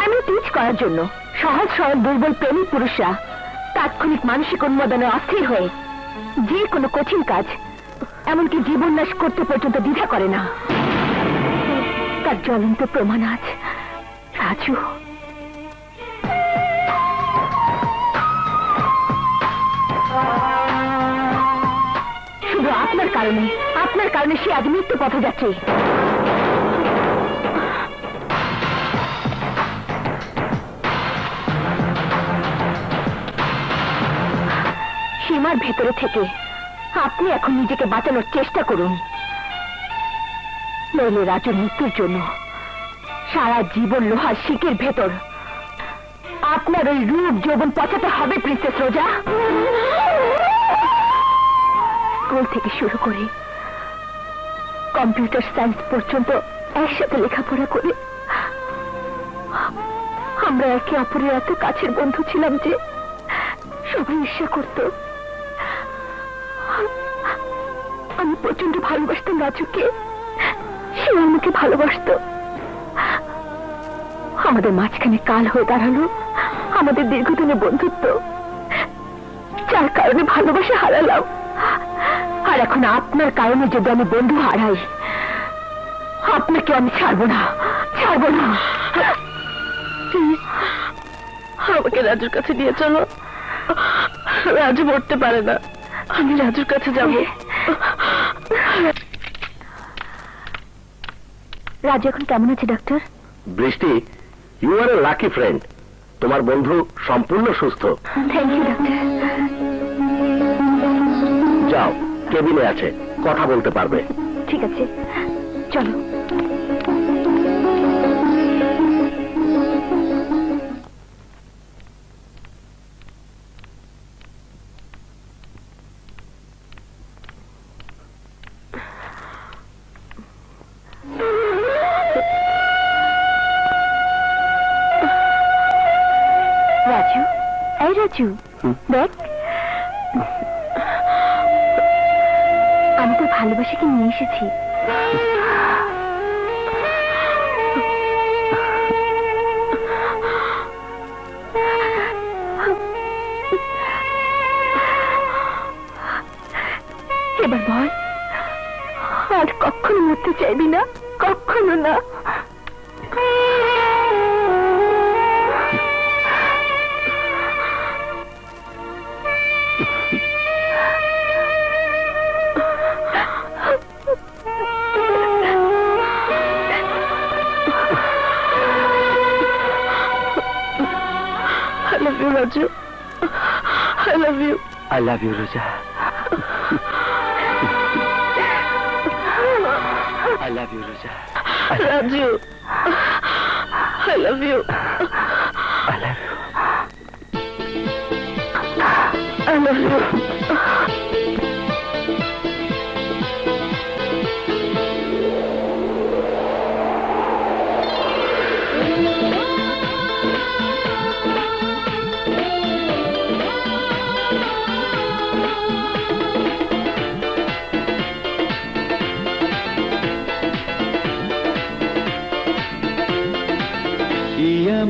আমি টিচ করার জন্য সহজ সরল দুর্বল প্রেমিক পুরুষরা তাৎক্ষণিক মানসিক উন্মাদনে অস্থির হয়ে যে কোনো কঠিন কাজ, এমনকি জীবন নাশ করতে পর্যন্ত দ্বিধা করে না। তার জ্বলন্ত প্রমাণ আজ রাজু। শুধু আপনার কারণে সে আজ মৃত্যু পথে যাচ্ছে। সীমার ভেতরে থেকে আপনি এখন নিজেকে বাঁচানোর চেষ্টা করুন, নইলে রাজুর মৃত্যুর জন্য সারা জীবন লোহার শিকের ভেতর আপনার ওই রূপ যৌবন পচাতে হবে প্রিন্সেস রোজা। স্কুল থেকে শুরু করে কম্পিউটার সায়েন্স পর্যন্ত একসাথে লেখাপড়া করে আমরা একে অপরের এত কাছের বন্ধু ছিলাম যে সবাই ঈর্ষা করত। আমি প্রচন্ড ভালোবাসতাম রাজুকে, সে আমাকে ভালোবাসত। আমাদের মাঝখানে কাল হয়ে দাঁড়ালো আমাদের দীর্ঘদিনের বন্ধুত্ব, যার কারণে ভালোবাসা হারালাম। আর এখন আপনার কারণে যদি আমি বন্ধু হারাই, আপনাকে আমি ছাড়বো না। প্লিজ আমাকে রাজুর কাছে নিয়ে চলো। রাজু মরতে পারে না, আমি রাজুর কাছে যাব। রাজু এখন কেমন আছে doctor? Brishti, you are a lucky friend. তোমার বন্ধু সম্পূর্ণ সুস্থ। Thank you doctor. যাও, কেবিনে আছে, কথা বলতে পারবে। ঠিক আছে, চলো। রাজু, এই রাজু, দেখ আমি তোর ভালোবাসাকে নিয়ে এসেছি। এবার বল, আর কখনো মরতে চাইবি না? কখনো না? I love you, Raju. I love you. I love you, Roja. I love you, Roja. Raju, I love you. I love you. I love you.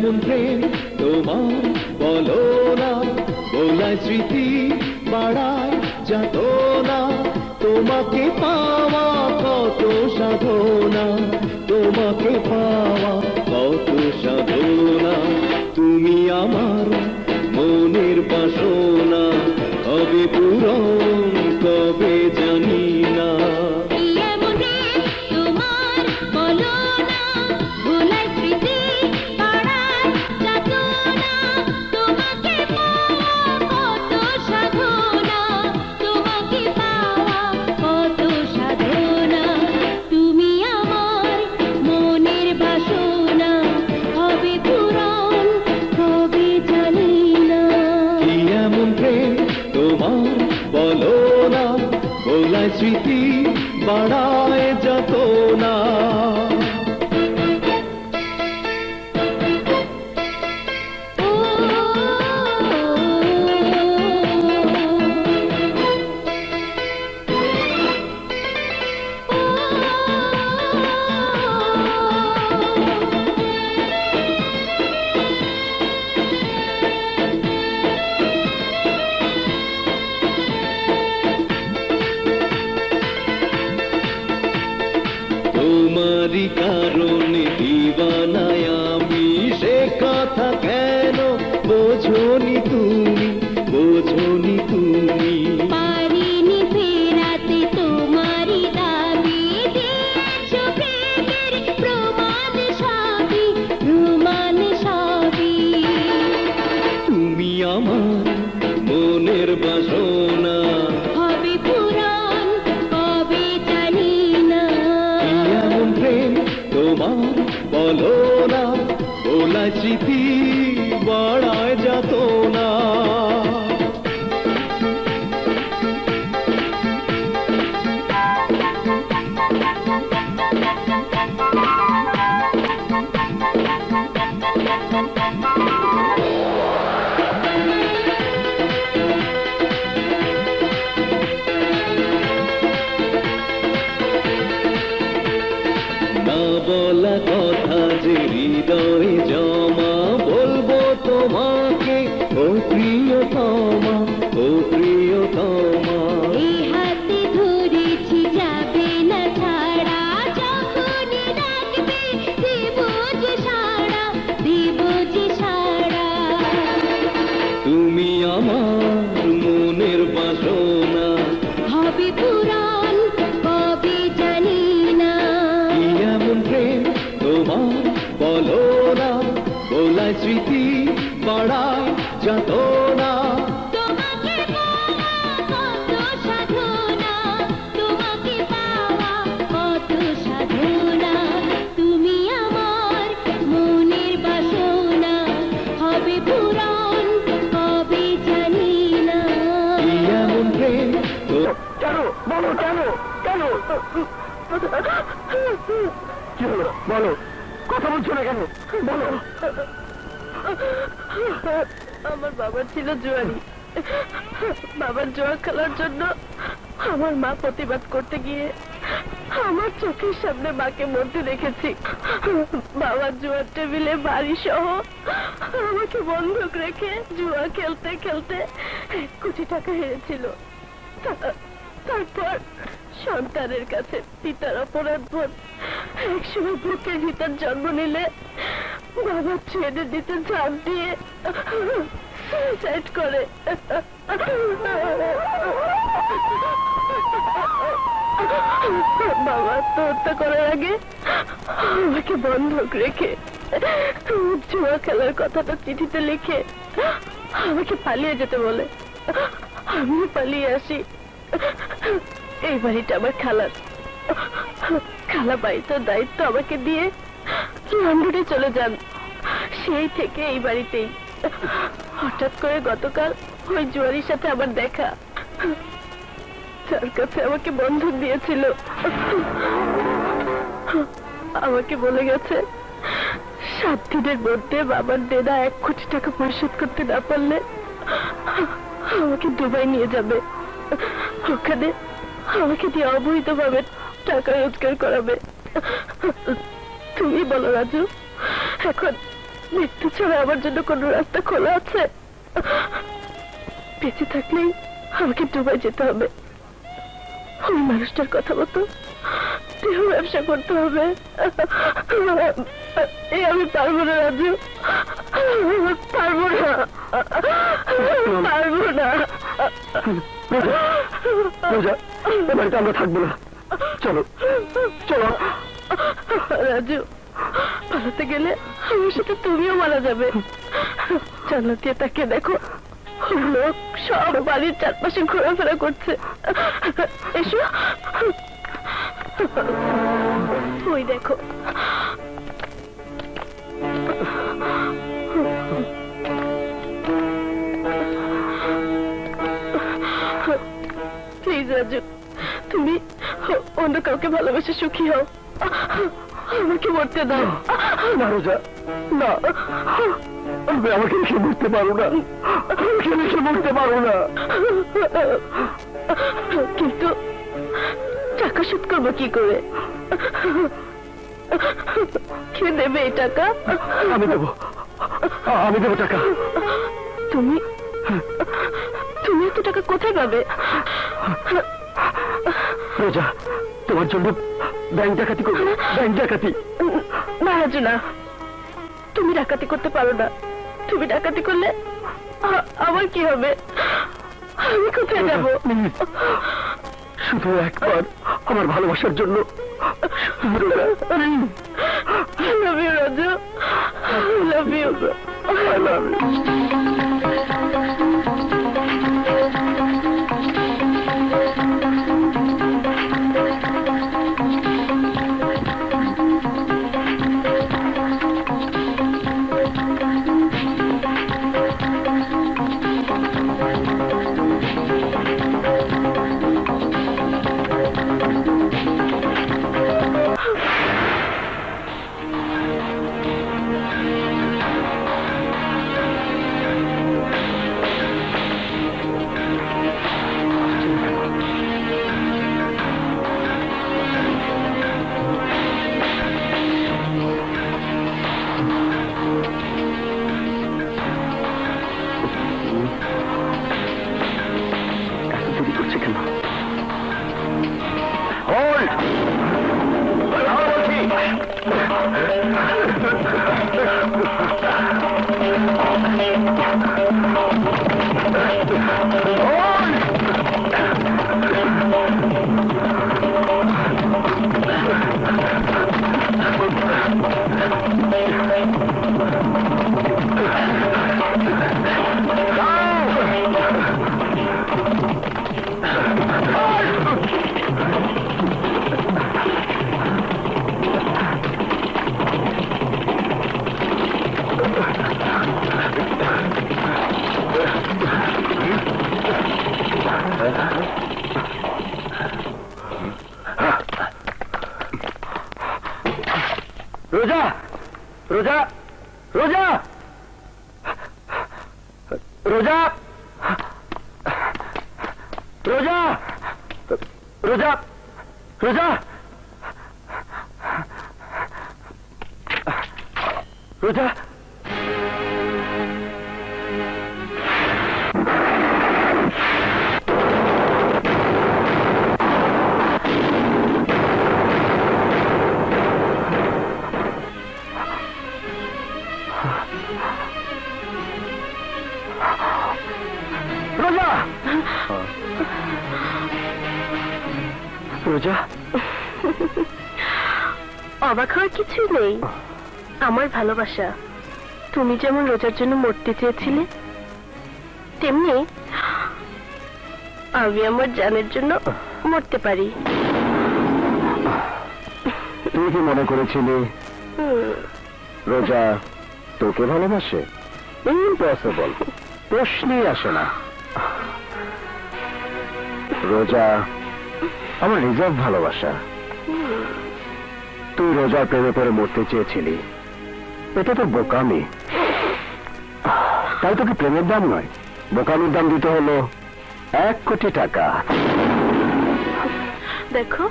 এমন প্রেম তোমার বলো না, ভোলায় স্মৃতি বাড়ায় যাত না, তোমাকে পাওয়া কত সাধনা, তোমাকে পাওয়া কত সাধনা, তুমি আমার মনের বাসনা, কবে পূরণ কবে জানি না। স্মৃতি বাড়ায় যত না। তোমারই কারণে দিবানায় আমি, সে কথা কেন বোঝনি তুমি, বোঝনি তুমি। পারিনি ফেরাতে তোমারই দাবি, দিয়েছো প্রেমের প্রমাণ সবই, প্রমাণ সবই। তুমি আমার মনের বাসনা, হবে পূরণ কবে জানি না। এমন প্রেম তোমার বলো না, ভোলা স্মৃতি বাড়ায় যাত না। বলা কথা যে হৃদয়ে জমা, বলবো তোমাকে ও প্রিয়তমা, ও প্রিয়তমা। এই হাতে ধরেছি যাবে না ছাড়া, যখনই ডাকবে দেব যে সাড়া, দেব যে সাড়া। তুমি আমার মনের বাসনা, হবে পূরণ কবে জানি না। এমন প্রেম তোমার বলো না, ভোলায় স্মৃতি বাড়ায় যাত না। তোমাকে পাওয়া কত সাধনা, তোমাকে পাওয়া কত সাধনা, তুমি আমার মনের বাসনা, হবে পূরণ কবে জানি না। এমন প্রেম কেন বলো, কেন কেন কি হলো বলো, কথা বলছো না কেন বলো। আমার বাবা ছিল জুয়ারি, বাবার জুয়া খেলার জন্য আমার মা প্রতিবাদ করতে গিয়ে আমার চোখের সামনে মাকে মরতে দেখেছি। বাবার জুয়ার টেবিলে বাড়ি সহ আমাকে বন্ধক রেখে জুয়া খেলতে খেলতে 1 কোটি টাকা হেরেছিল। তারপর সন্তানের কাছে পিতার অপরাধ বোধ একসময় বুকের ভিতর জন্ম নিলে বাবা ছেড়ে দিতে ঝাঁপ দিয়ে সুইসাইড করে। বাবা আত্মহত্যা করার আগে আমাকে বন্ধক রেখে জুয়া খেলার কথাটা চিঠিতে লিখে আমাকে পালিয়ে যেতে বলে। আমিও পালিয়ে আসি। এই বাড়িটা আমার খালার, খালা বাড়িটার দায়িত্ব আমাকে দিয়ে লন্ডনে চলে যান। সেই থেকে এই বাড়িতেই। হঠাৎ করে গতকাল ওই জুয়ারির সাথে আমার দেখা, যার কাছে আমাকে বন্ধক দিয়েছিল, আমাকে বলে গেছে 7 দিনের মধ্যে বাবার দেনা 1 কোটি টাকা পরিশোধ করতে না পারলে আমাকে দুবাই নিয়ে যাবে। ওখানে আমাকে দিয়ে অবৈধভাবে টাকা রোজগার করাবে। তুমি বলো রাজু, এখন মৃত্যু ছাড়া আমার জন্য কোনো রাস্তা খোলা আছে? বেঁচে থাকলেই আমাকে দুবাই যেতে হবে, ওই মানুষটার কথা মতো দেহ ব্যবসা করতে হবে। আমি পারবো না রাজু, পারবো না, পারবো না। বাড়িতে আমরা থাকবো না, চলো চলো। রাজু, পালাতে গেলে আমার সাথে তুমিও মারা যাবে। জানলা দিয়ে তাকিয়ে দেখো, লোক সব বাড়ির চারপাশে ঘোরাফেরা করছে। এসো, ওই দেখো। প্লিজ রাজু, তুমি অন্য কাউকে ভালোবেসে সুখী হও, আমাকে মরতে দাও। না রোজা, না, আমি আমাকে রেখে মরতে পারো না, আমাকে রেখে মরতে পারো না। কিন্তু টাকা শোধ করবো কি করে? কে দেবে এই টাকা? আমি দেবো, আমি দেবো টাকা। তুমি তুমি এত টাকা কোথায় পাবে? রোজা, তোমার জন্য ব্যাংক ডাকাতি করবো, ব্যাংক ডাকাতি। না রাজু, না, তুমি ডাকাতি করতে পারো না। তুমি ডাকাতি করলে আমার কি হবে? আমি কোথায় যাব? শুধু একবার আমার ভালোবাসার জন্য। I love you, Raju, I love you, I love you. রোজা, রোজা, রোজা, রোজা, রোজা, রোজা, রোজা, রোজা। রোজা, রোজা, অবাক হওয়ার কিছুই নেই। আমার ভালোবাসা, তুমি যেমন রোজার জন্য মরতে চেয়েছিলে, তেমনি আমি আমার জানের জন্য মরতে পারি। তুই কি মনে করেছিলি রোজা তোকে ভালোবাসে? ইম্পসিবল, প্রশ্নই আসে না। রোজা আমার রিজার্ভ ভালোবাসা। তুই রোজার প্রেমে পড়ে মরতে চেয়েছিলি, এটা তো বোকামি। তাই তোকে প্রেমের দাম নয়, বোকামির দাম দিতে হলো 1 কোটি টাকা। দেখো,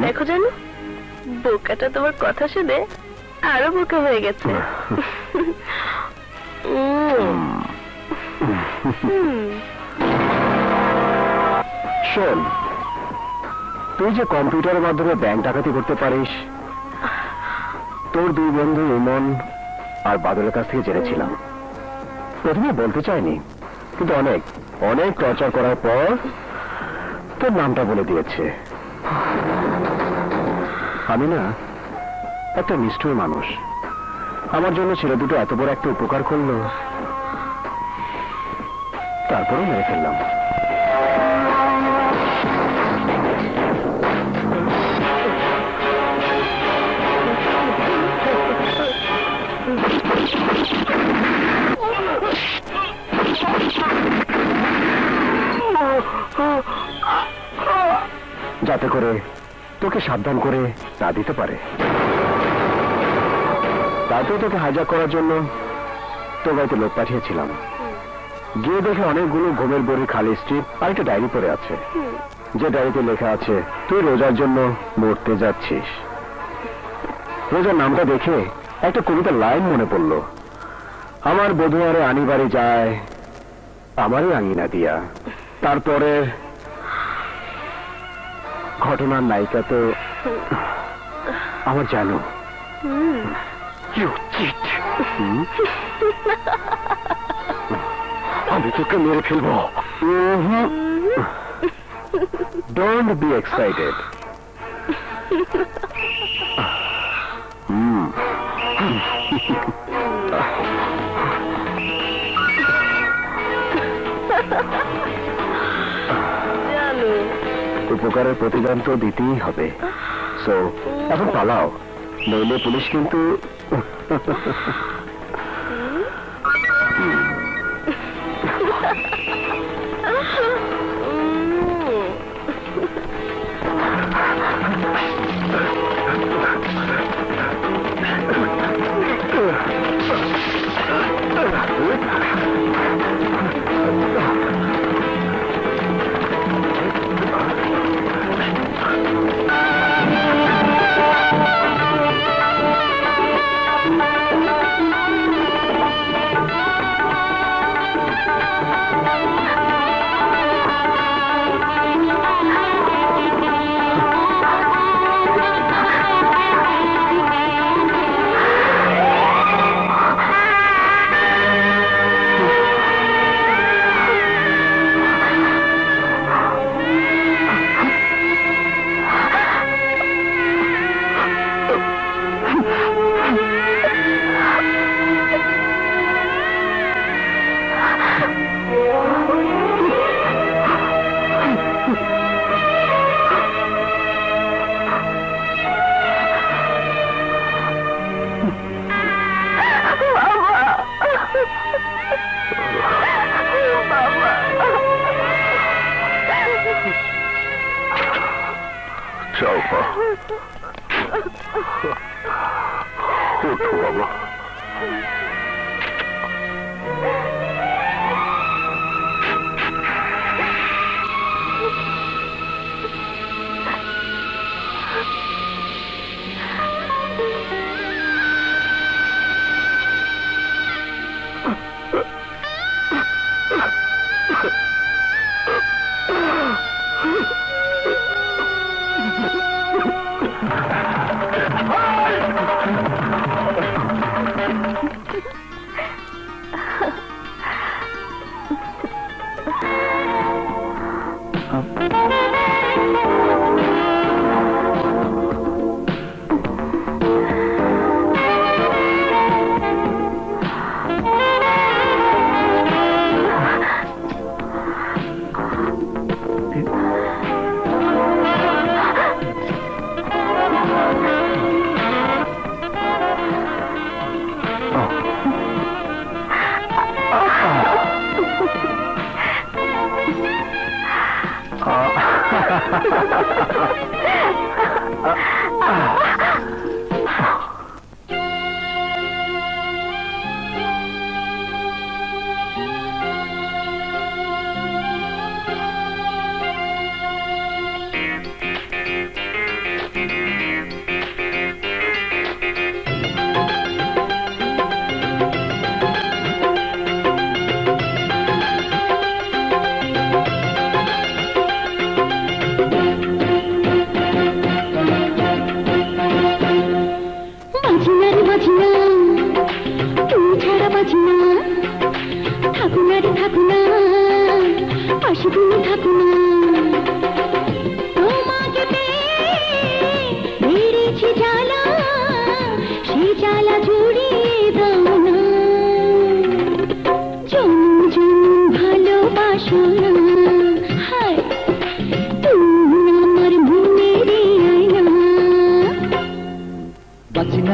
দেখো জানো, বোকাটা তোমার কথা শুনে আরো বোকা হয়ে গেছে। শোন, তুই যে কম্পিউটারের মাধ্যমে ব্যাংক ডাকাতি করতে পারিস, তোর দুই বন্ধু ইমন আর বাদলের কাছ থেকে জেনেছিলাম। প্রথমে বলতে চাইনি, কিন্তু অনেক অনেক টর্চার করার পর তোর নামটা বলে দিয়েছে। আমি না একটা নিষ্ঠুর মানুষ, আমার জন্য ছেলে দুটো এত বড় একটা উপকার করলো, তারপরেও মেরে ফেললাম। যাতে করে তোকে সাবধান করে না দিতে পারে। তাতেও তোকে হাইজ্যাক করার জন্য তোর বাড়িতে লোক পাঠিয়েছিলাম। গিয়ে দেখে অনেকগুলো ঘুমের বড়ি খালি স্ট্রিপ আর একটা ডায়েরি পড়ে আছে, যে ডায়েরিতে লেখা আছে তুই রোজার জন্য মরতে যাচ্ছিস। রোজার নামটা দেখে একটা কবিতার লাইন মনে পড়ল, আমার বধুয়ারে আনিবারে যায় আমারই আঙিনা দিয়া। তারপরে ঘটনার নায়িকা তো আমার জানো। আমি তোকে মেরে ফেলবো। Don't be excited. উপকারের প্রতিদান তো দিতেই হবে। সো এখন পালাও, নইলে পুলিশ কিন্তু। ওঠো বাবা।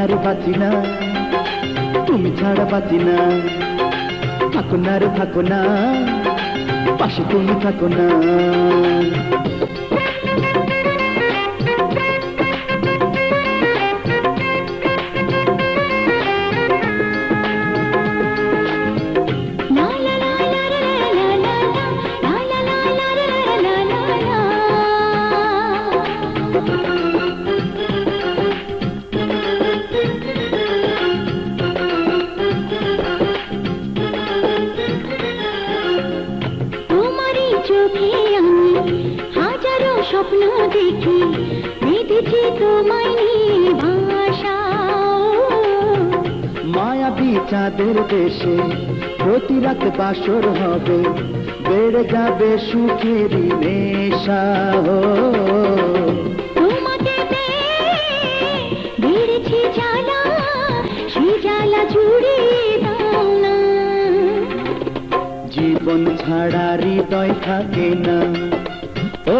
রে বাঁচি না, তুমি ছাড়া বাঁচি না। থাকো না রে থাকো না, পাশে তুমি থাকো না। স্বপ্ন দেখি বেঁধেছি তোমায় নিয়ে ভাষা, মায়াবী চাঁদের দেশে প্রতি রাত বাসর হবে, বেড়ে যাবে সুখেরই নেশা। তোমাকে বেড়েছি জ্বালা, সে জ্বালা জুড়িয়ে দাও না। জীবন ছাড়া হৃদয় থাকে না, ও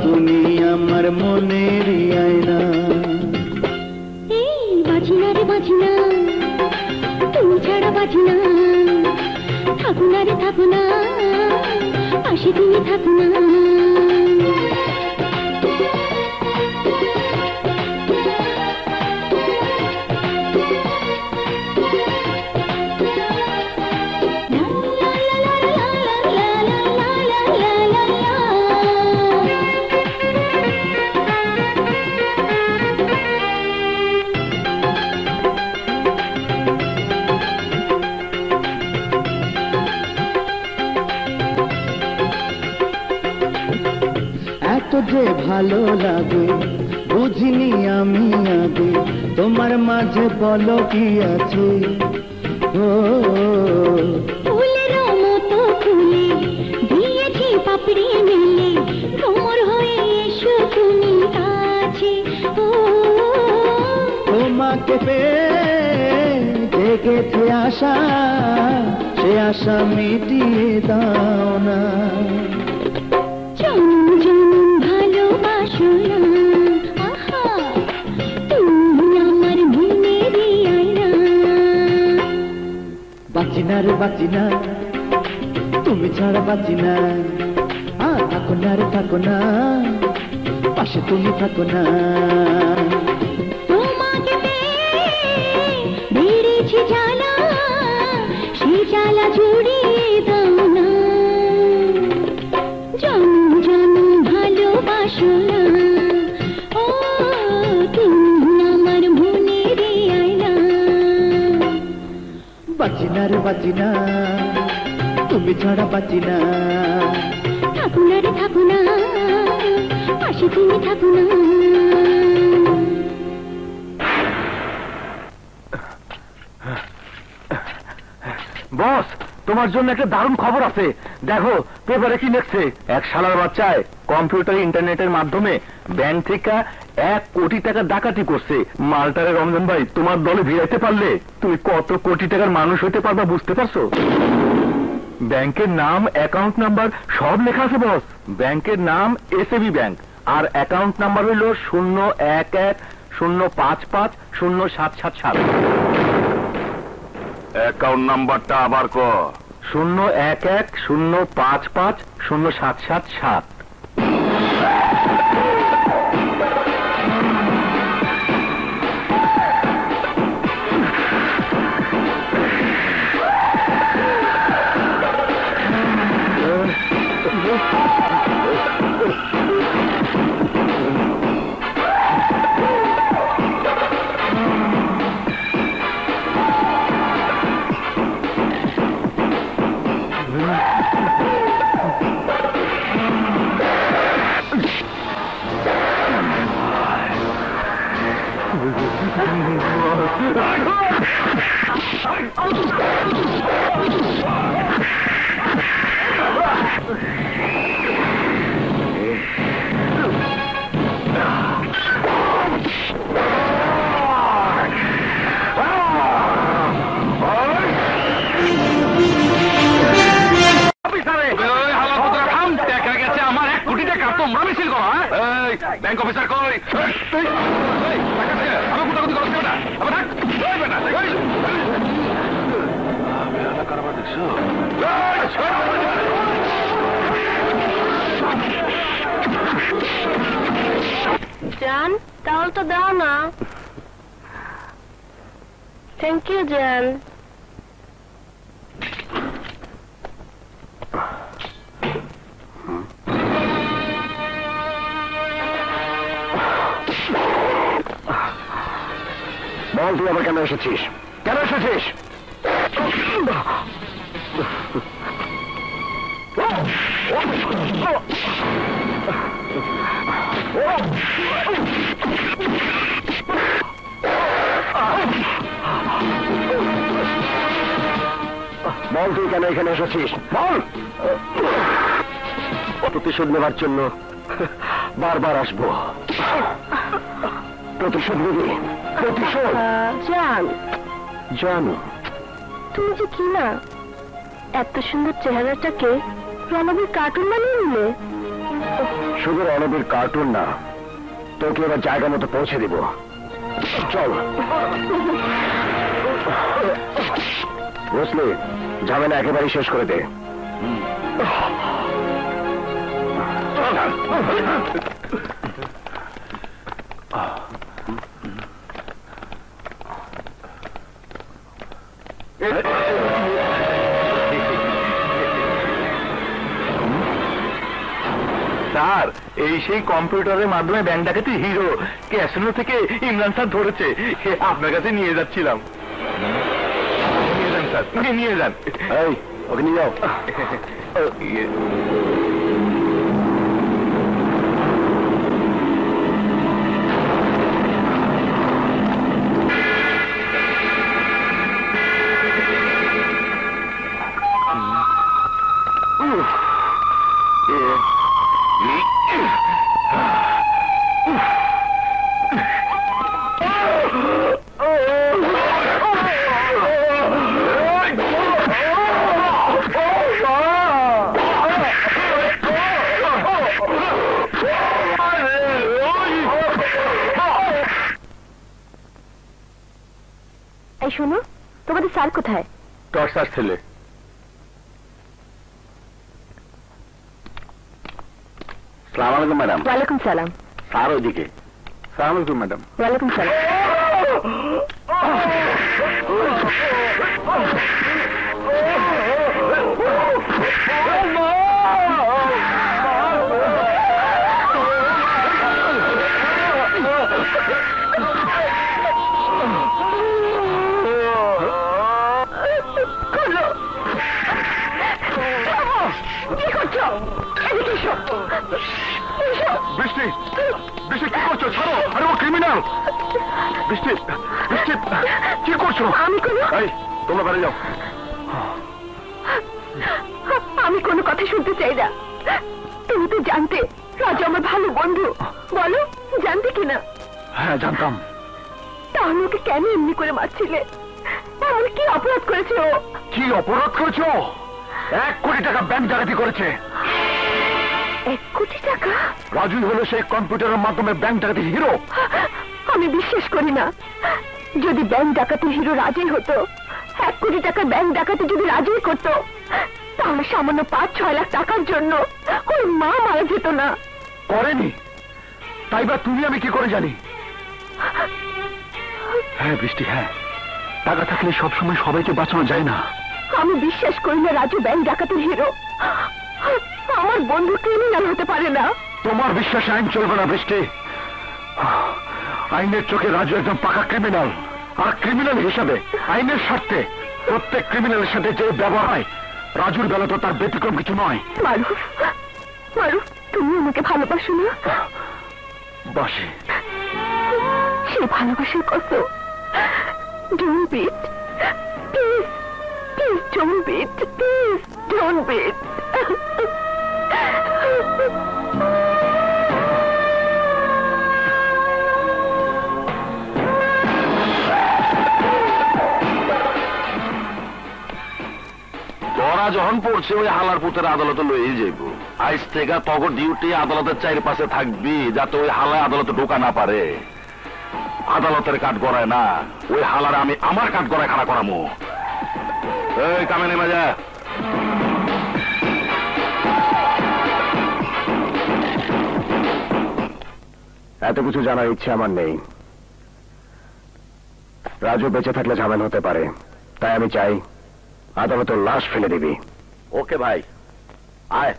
তুমি আমার মনের আয়না। এই বাঁচি না রে বাঁচি না, তুমি ছাড়া বাঁচি না। থাকো না রে থাকো না, পাশে তুমি থাকো না। এত যে ভালো লাগে বুঝিনি আমি আগে, তোমার মাঝে বলো কি আছে। ও ফুলের মতো ফুলে দিয়েছি পাপড়ি মেলে, তোমার হয়ে এসো তুমি কাছে। ও তোমাকে পেয়ে জেগেছে আশা, সে আশা মিটিয়ে দাও না। জনম জনম ভালোবাসো না, আহা তুমি আমার মনের আয়না। বাঁচি না রে বাঁচি না, তুমি ছাড়া বাঁচি না। থাকো না রে থাকো না, পাশে তুমি থাকো না। তোমাকে বেড়েছি জ্বালা, সে জ্বালা জুড়িয়ে দাও না। জনম জনম ভালোবাসো না, ও তুমি আমার মনের আয়না। বাঁচি না রে বাঁচি না, তুমি ছাড়া বাঁচি না। থাকো না রে থাকো না, পাশে তুমি থাকো না। বস, তোমার জন্য একটা দারুণ খবর আছে। দেখো পেপারে কি লিখছে। এক শালার বাচ্চায় কম্পিউটার ইন্টারনেটের মাধ্যমে ব্যাংক থেকে 1 কোটি টাকা ডাকাতি করছে। মালটারে রমজান ভাই তোমার দলে ভিড়াইতে পারলে তুমি কত কোটি টাকার মানুষ হইতে পারবা, বুঝতে পারছো? ব্যাংকের নাম, অ্যাকাউন্ট নাম্বার সব লেখা আছে বস। ব্যাংকের নাম এসএবি ব্যাংক, আর অ্যাকাউন্ট নাম্বার হইল 01105507777। অ্যাকাউন্ট নাম্বারটা আবার ক। 01105507777। দেখা গেছে আমার 1 কোটি টাকা তোমরা মিছিল করো, এই ব্যাংক অফিসার কই? আমি কোথাও করছি না, আবার থাক। এই বেটা, কারবার দেখছো? জান, তাহলে তো দাও না। থ্যাংক ইউ জান। বল, তুই আবার কেন এসেছিস? কেন এসেছিস? বল, তুই কেন এখানে এসেছিস? বল। প্রতিশোধ নেবার জন্য বারবার আসবো। প্রতিশোধ নিবি? প্রতিশোধ? জান, জানো, তুমি যে কি না এত সুন্দর চেহারাটাকে রণবীর কার্টুন বানিয়ে নিলে। শুধু রণবীর কার্টুন না, তোকে এবার জায়গা মতো পৌঁছে দিব। চল। বুঝলি, ঝামেলা একেবারেই শেষ করে দে। স্যার, এই সেই কম্পিউটারের মাধ্যমে ব্যাংক ডাকাতি হিরো ক্যাসিনো থেকে ইমরান স্যার ধরেছে। আপনার কাছে নিয়ে যাচ্ছিলাম। নিয়ে যান স্যার, নিয়ে যান। এই, ওকে নিয়ে যাও। এই শোনো, তোমাদের স্যার কোথায়? টর্চার ছেলে। সালাম আলাইকুম ম্যাডাম। ওয়ালাইকুম সালাম। স্যার ওইদিকে। সালাম আলাইকুম ম্যাডাম। ওয়ালাইকুম সালাম। বৃষ্টি, বৃষ্টি কি করছো? ছাড়ো, আরে ও ক্রিমিনাল। বৃষ্টি, বৃষ্টি কি করছো? আমি এই, তোমরা বাড়ি যাও। আমি কোনো কথা শুনতে চাই না। তুমি তো জানতে রাজু আমার ভালো বন্ধু। বলো, জানতে কিনা? হ্যাঁ, জানতাম। তাহলে ওকে কেন এমনি করে মারছিলে? এমন কি অপরাধ করেছে ও? কি অপরাধ করেছো? 1 কোটি টাকা ব্যাংক ডাকাতি করেছে। 1 কোটি টাকা? রাজুই হলো সেই কম্পিউটারের মাধ্যমে ব্যাংক ডাকাতি হিরো। আমি বিশ্বাস করি না। যদি ব্যাংক ডাকাতি হিরো রাজুই হতো, 1 কোটি টাকা ব্যাংক ডাকাতি যদি রাজুই করতো, তাহলে সামান্য 5-6 লাখ টাকার জন্য ওর মা মারা যেত না। করেনি, তাই বা তুমি আমি কি করে জানি? হ্যাঁ বৃষ্টি, হ্যাঁ, টাকা থাকলে সবসময় সবাইকে বাঁচানো যায় না। আমি বিশ্বাস করি না রাজু ব্যাংক ডাকাতির হিরো। আমার বন্ধু ক্রিমিনাল হতে পারে না। তোমার বিশ্বাসে আইন চলবে না বৃষ্টি। আইনের চোখে রাজু একজন পাকা ক্রিমিনাল। আর ক্রিমিনাল হিসাবে আইনের স্বার্থে প্রত্যেক ক্রিমিনালের সাথে যে ব্যবহার হয়, রাজুর বেলা তো তার ব্যতিক্রম কিছু নয়। মারুফ, মারুফ, তুমি আমাকে ভালোবাসো না? বাসি। সেই ভালোবাসার কত? Don't beat, please, please don't beat, please don't beat. ধরা যখন পড়ছে ওই হালার পুতের আদালতে লয়ে যাইব। আজ থেকে তগর ডিউটি আদালতের চারিপাশে থাকবি, যাতে ওই হালায় আদালতে ঢোকা না পারে। আদালতের কাঠ গড়ায় না, ওই হালারে আমি আমার কাঠ গড়ায় খাড়া করামু। এই কামে নেমে যা। এত কিছু জানার ইচ্ছে আমার নেই। রাজু বেঁচে থাকলে ঝামেলা হতে পারে, তাই আমি চাই আদালতের লাশ ফেলে দিবি। ওকে ভাই, আয়।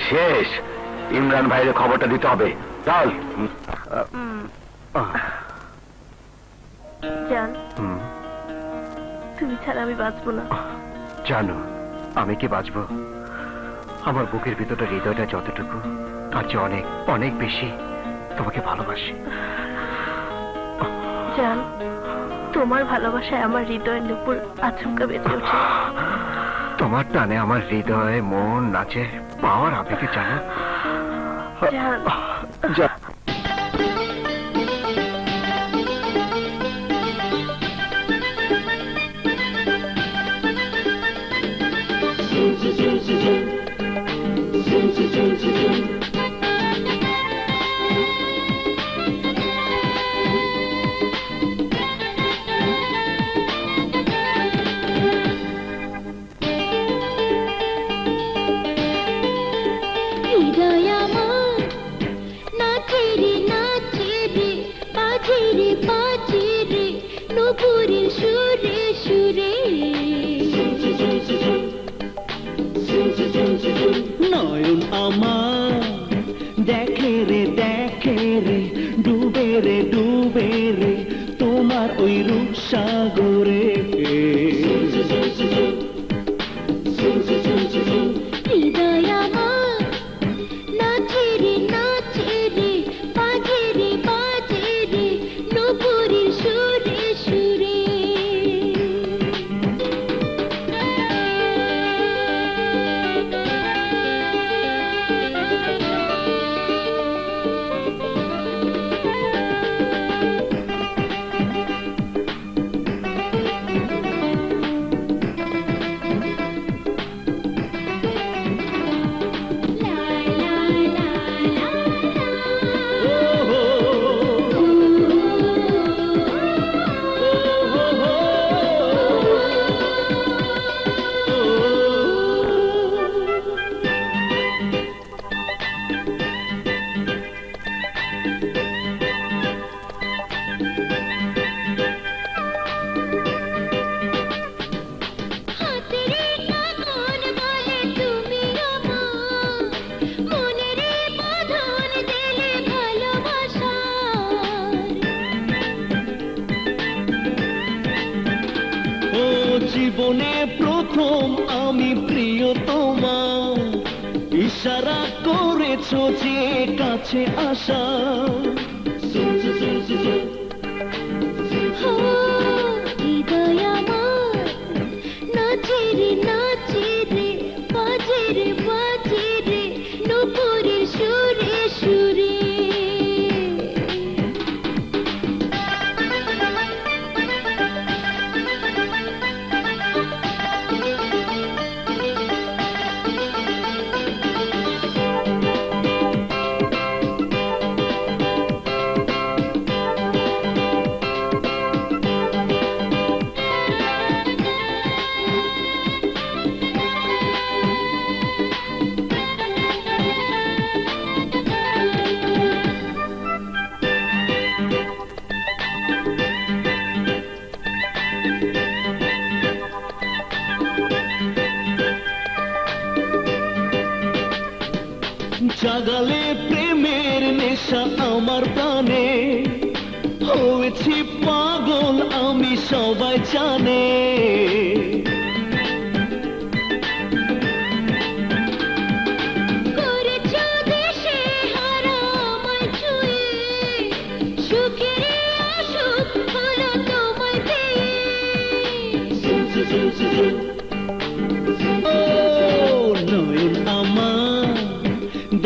শেষ। ইমরান ভাইয়ের খবরটা দিতে হবে, চল। জান, তুমি ছাড়া আমি বাঁচবো না। জানো আমি কি বাঁচবো? আমার বুকের ভিতরটা, হৃদয়টা যতটুকু, তার চেয়ে অনেক অনেক বেশি তোমাকে ভালোবাসি। জান, তোমার ভালোবাসায় আমার হৃদয়ের নুপুর আচমকা বেঁচে ওঠে। তোমার টানে আমার হৃদয় মন নাচে, পাওয়ার আবেগে জানো। জান, নয়ন আমার দেখে রে ডুবে রে তোমার ওই রূপ সাগরে। হৃদয় আমার নাচে রে নাচে রে, বাজে রে বাজে রে, নূপুরের সুরে সুরে। জীবনে প্রথম আমি প্রিয়তমা, ইশারা করেছো যে কাছে আসা। হৃদয় আমার নাচে রে নাচে রে, বাজে রে বাজে রে, নূপুরের সুরে সুরে। জাগালে প্রেমের নেশা আমার প্রাণে, হয়েছি পাগল আমি সবাই জানে। করেছো দেশে হারা আমায় ছুঁয়ে, সুখের অসুখ হলো তোমায় পেয়ে। ও নয়ন আমার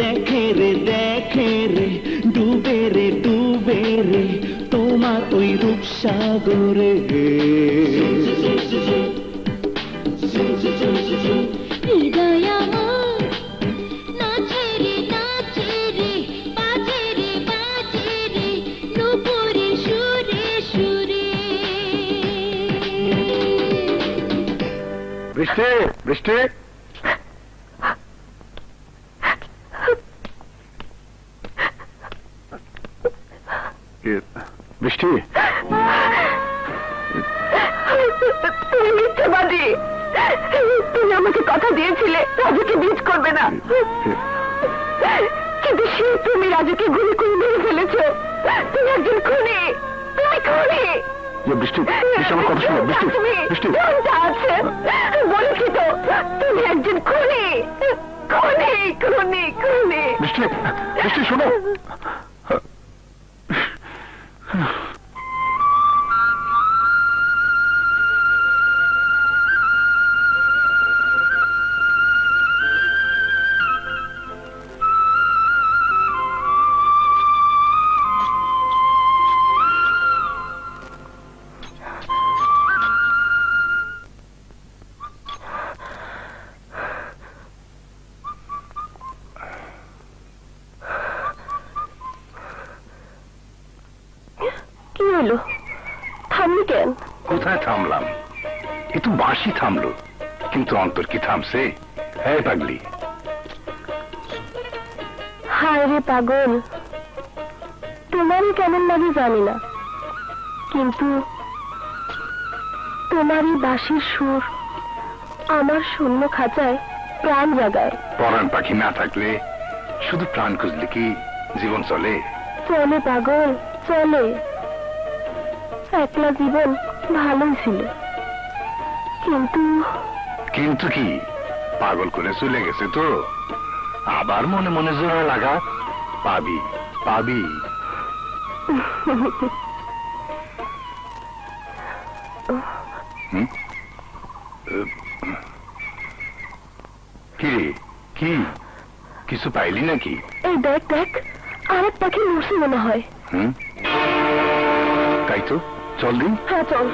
দেখে রে ডুবে রে তোমার ওই রূপ সাগরে। হৃদয় আমার নাচে রে নাচে রে, বাজে রে বাজে রে, নূপুরের সুরে সুরে। বৃষ্টি বৃষ্টি বৃষ্টি তুমি মিথ্যাবাদী। তুমি আমাকে কথা দিয়েছিলে রাজুকে বিট করবে না, কিন্তু সে তুমি রাজুকে গুলি করে মেরে ফেলেছো। তুমি একজন খুনি, তুমি খুনি। বৃষ্টি বৃষ্টি আমার কথা শোনো। বৃষ্টি তুমি বৃষ্টি কোনটা আছে বলেছি তো, তুমি একজন খুনি খুনি খুনি খুনি। বৃষ্টি বৃষ্টি শোনো। কি হলো, থামলি কেন? কোথায় থামলাম? এ তো বাঁশি থামলো, কিন্তু অন্তর কি থামছে? হ্যাঁ পাগলি। হায় রে পাগল, তোমারই কেমন লাগে জানি না, কিন্তু তোমারই বাঁশির সুর আমার শূন্য খাঁচায় প্রাণ জাগায়। পরাণ পাখি না থাকলে শুধু প্রাণ খুঁজলে কি জীবন চলে? চলে পাগল চলে, একলা জীবন ভালোই ছিল, কিন্তু কিন্তু কি পাগল করে চলে গেছে তো, আবার মনে মনে জোড়া লাগা, পাবি পাবি। কি কি কিছু পাইলি নাকি? এই দেখ দেখ, আরেক পাখি মরছে মনে হয়। তাই তো, চল দিন। হ্যাঁ চল।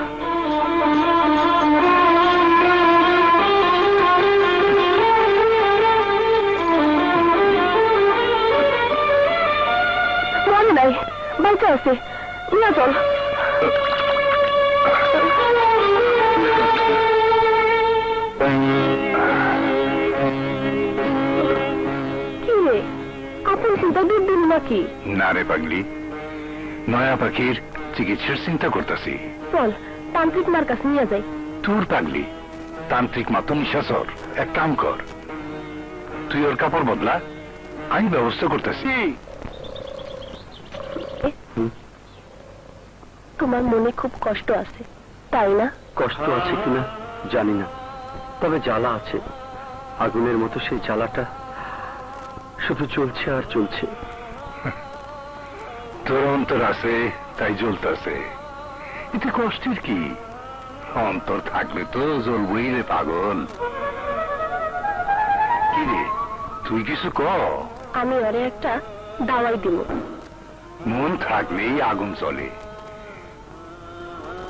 মনে নাই, বাচ্চা আছে, না চল। কি রে, আপন চিন্তা দূর দিন নাকি? না রে পাগলি, নয়া পাখির চিকিৎসার চিন্তা করতেছি। চল তান্ত্রিক মার কাছে নিয়ে যাই। তোর পাগলি, তান্ত্রিক মা তো নিশাচর। এক কাম কর, তুই ওর কাপড় বদলা, আমি ব্যবস্থা করতেছি। তোমার মনে খুব কষ্ট আছে, তাই না? কষ্ট আছে কিনা জানি না, তবে জ্বালা আছে। আগুনের মতো সেই জ্বালাটা শুধু চলছে আর চলছে। তোর অন্তর আছে তাই জ্বলতেছে, এতে কষ্টের কি? অন্তর থাকলে তো জ্বলবই রে পাগল। কি রে, তুই কিছু ক। আমি ওরে একটা দাওয়াই দিব। মন থাকলেই আগুন চলে,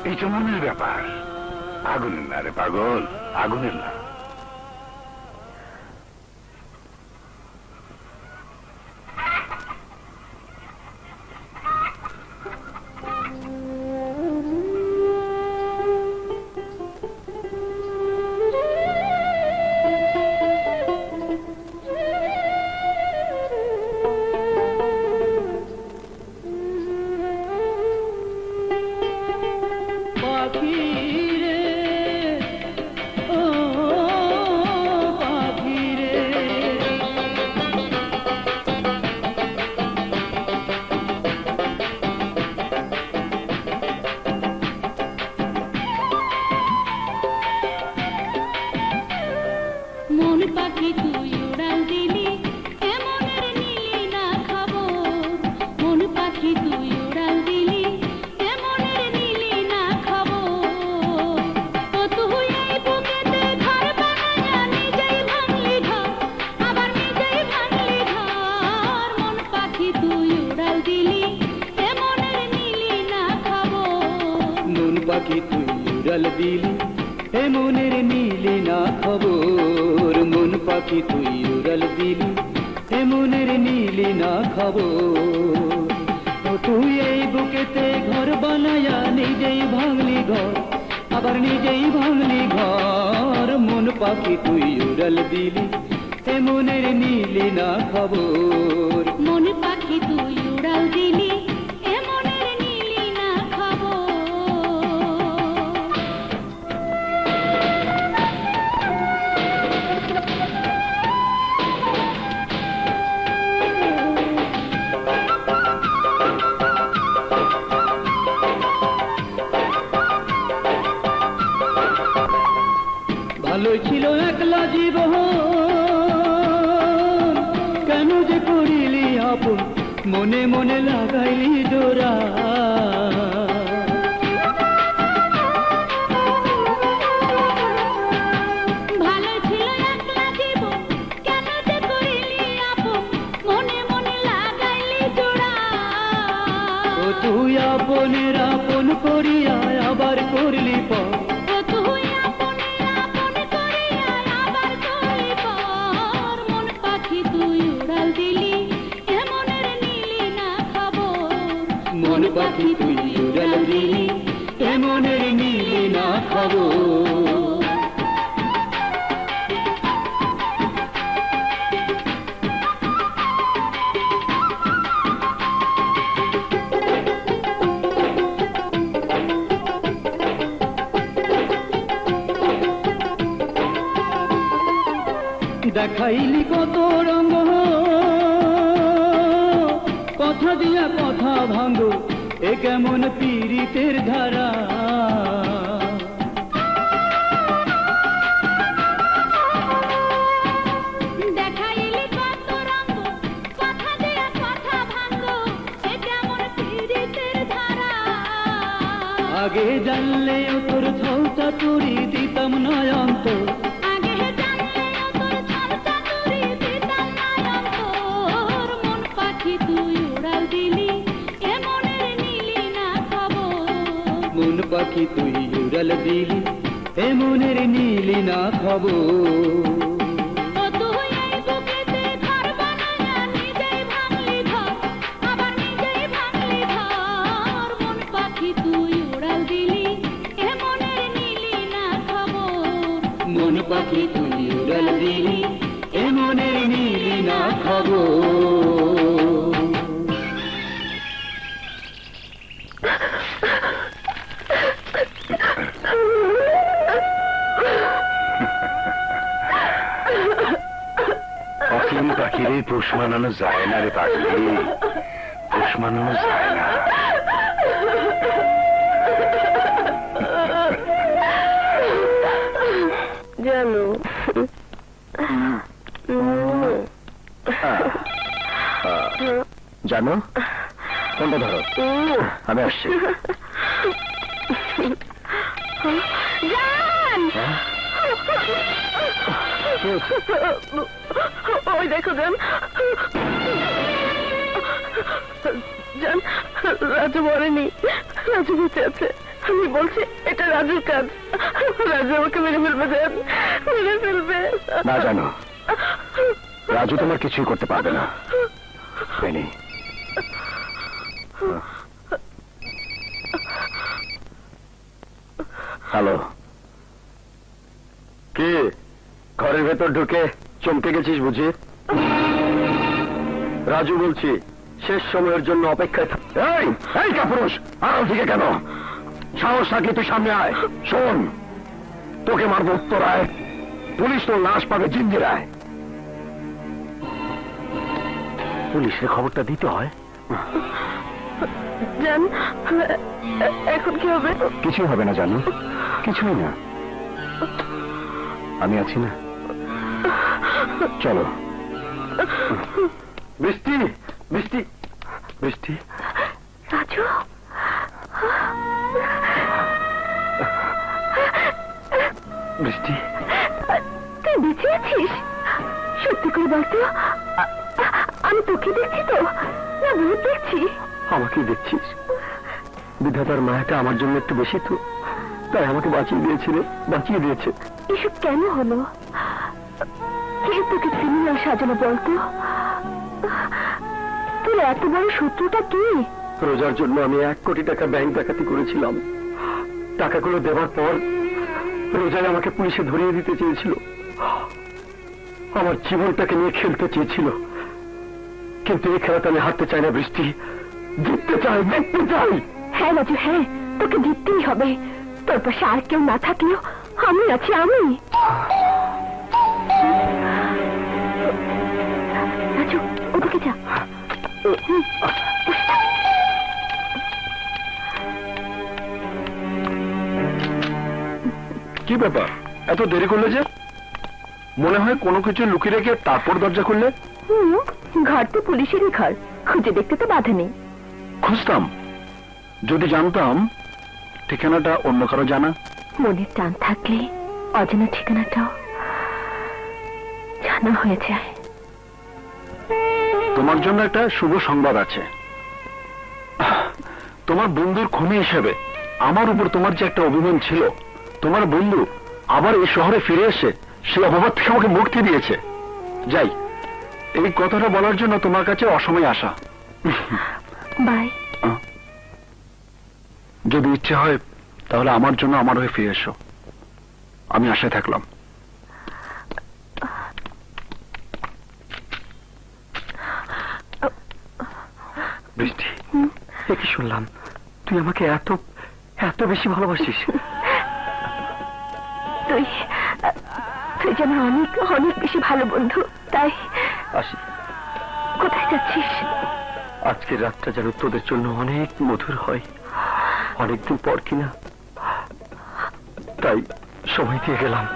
এই তো মনের ব্যাপার। আগুনের না রে পাগল, আগুনের না। মন পাখি তুই উড়াল দিলি, এমনের নিলি না খবর। মন পাখি তুই উড়াল দিলি, এমনের নিলি না খবর। ও তুই এই বুকেতে ঘর বানায়া নিজেই ভাঙলি ঘর, আবার নিজেই ভাঙলি ঘর। মন পাখি তুই উড়াল দিলি, এমনের নিলি না খবর। মন পাখি তুই উড়াল দিলি, এ মনের নীলি না খবর। মন পাখি তুই উড়াল দিলি, এ মনের নীলি না খবর। ও তুই এই বুকেতে ঘর বানায়া নিজেই ভাঙলি ঘর, আবার নিজেই ভাঙলি ঘর। মন পাখি তুই উড়াল দিলি, এ মনের নীলি না খবর। মন পাখি তুই উড়াল দিলি, এমনের নিলি না খবর। ভালোই ছিল একলা জীবন, কেন যে করিলি আপন, মনে মনে লাগাইলি জোড়া। ভালো ছিল একলা জীবন, কেন যে করিলি আপন, মনে মনে লাগাইলি জোড়া। ও তুই আপনের আপন করিয়া আবার করলি পর। ও তুই আপনের আপন করিয়া আবার করলি পর। মন পাখি তুই উড়াল দিলি, এমনের নিলি না খবর। মন পাখি তুই উড়াল দিলি, এ মনের নীলি না খবর। দেখাইলি কত রঙ, কথা দিয়া কথা ভাঙ্গ, এ কেমন পীড়িতের ধারা। দেখাইলি কত রঙ্গ, কথা দেয়া কথা ভাঙ্গ, এ কেমন পীড়িতের ধারা। আগে জানলেও তোর ছলটা তুরি দিতাম নয়ন্ত, আগে জানলেও তোর ছলটা তুরি দিতাম নয়ন্তর। মন পাখি তুই উড়াল দিলি, এ মনের নিলি না খবর। মন পাখি তুই উড়াল দিলি, এ মনের নিলি না খবর। ও তুই এই বুকেতে ঘর বানায়া নিজেই ভাঙলি ঘর, আবার নিজেই ভাঙলি ঘর। মন পাখি তুই উড়াল দিলি, এ মনের নিলি না খবর। মন পাখি তুই উড়াল দিলি, এ মনের নিলি না খবর। অসীম পাখিরে পোষ মানানো যায় না রে পাখি, পোষ মানানো যায় না। জানো জানো কোনটা ধরো, আমি আসছি। জান, ওই দেখো জান, জান রাজু মরেনি, রাজু বেঁচে আছে। আমি বলছি এটা রাজুর কাজ, রাজু আমাকে মেরে ফেলবে জান, মেরে ফেলবে। না জানো, রাজু তোমার কিছুই করতে পারবে না। বেনি, হ্যালো, কি ঘরের ভেতর ঢুকে চমকে গেছিস বুঝি? রাজু বলছি, শেষ সময়ের জন্য অপেক্ষায় থাক। এই এই কাপুরুষ, আড়াল থেকে কেন? সাহস থাকলে তুই সামনে আয়। শোন, তোকে মারবো উত্তরায়, পুলিশ তোর লাশ পাবে জিঞ্জিরায়। পুলিশের খবরটা দিতে হয়। জান এখন কি হবে? কিছুই হবে না জানো, কিছুই না। আমি আছি না, চলো। বৃষ্টি, বৃষ্টি, বৃষ্টি। রাজু, বৃষ্টি, তুই বেঁচে আছিস? সত্যি করে বলতো, আমি তোকে দেখছি তো না ভূত দেখছি? আমাকে দেখছিস? বিধাতার মায়াটা আমার জন্য একটু বেশি তো, তাই আমাকে বাঁচিয়ে দিয়েছিলে, বাঁচিয়ে দিয়েছে। এসব কেন হলো? কে তোকে ক্রিমিনাল সাজানো বলতো? তোর এত বড় শত্রুটা কি? রোজার জন্য আমি 1 কোটি টাকা ব্যাংক ডাকাতি করেছিলাম। টাকাগুলো দেওয়ার পর রোজায় আমাকে পুলিশে ধরিয়ে দিতে চেয়েছিল, আমার জীবনটাকে নিয়ে খেলতে চেয়েছিল। কিন্তু এই খেলাতে আমি হারতে চাই না বৃষ্টি, জিততে চাই, জিততে চাই। হ্যাঁ রাজু, হ্যাঁ তোকে জিততেই হবে। তোর পাশে আর কেউ না থাকলেও আমি আছি, আমি। রাজু ওদিকে যা। কি ব্যাপার, এত দেরি করলে যে? মনে হয় কোনো কিছু লুকিয়ে রেখে তারপর দরজা খুললে। ঘর তো পুলিশেরই ঘর, খুঁজে দেখতে তো বাধা নেই। খুঁজতাম, যদি জানতাম ঠিকানাটা অন্য কারো জানা। মনের টান থাকলে অজানা ঠিকানাটাও জানা হয়ে যায়। তোমার জন্য একটা শুভ সংবাদ আছে। তোমার বন্ধুর খুনি হিসেবে আমার উপর তোমার যে একটা অভিমান ছিল, তোমার বন্ধু আবার এই শহরে ফিরে এসে সেই অপবাদ থেকে আমাকে মুক্তি দিয়েছে। যাই, এই কথাটা বলার জন্য তোমার কাছে অসময়ে আসা। বাই। যদি ইচ্ছে হয় তাহলে আমার জন্য আমার হয়ে ফিরে এসো, আমি আশায় থাকলাম। বৃষ্টি, কি শুনলাম তুই আমাকে এত এত বেশি ভালোবাসিস? তুই তুই যেন অনেক অনেক বেশি ভালো বন্ধু, তাই। আসি। কোথায় যাচ্ছিস? আজকের রাতটা যেন তোদের জন্য অনেক মধুর হয়, অনেকদিন পর কিনা, তাই সময় দিয়ে গেলাম।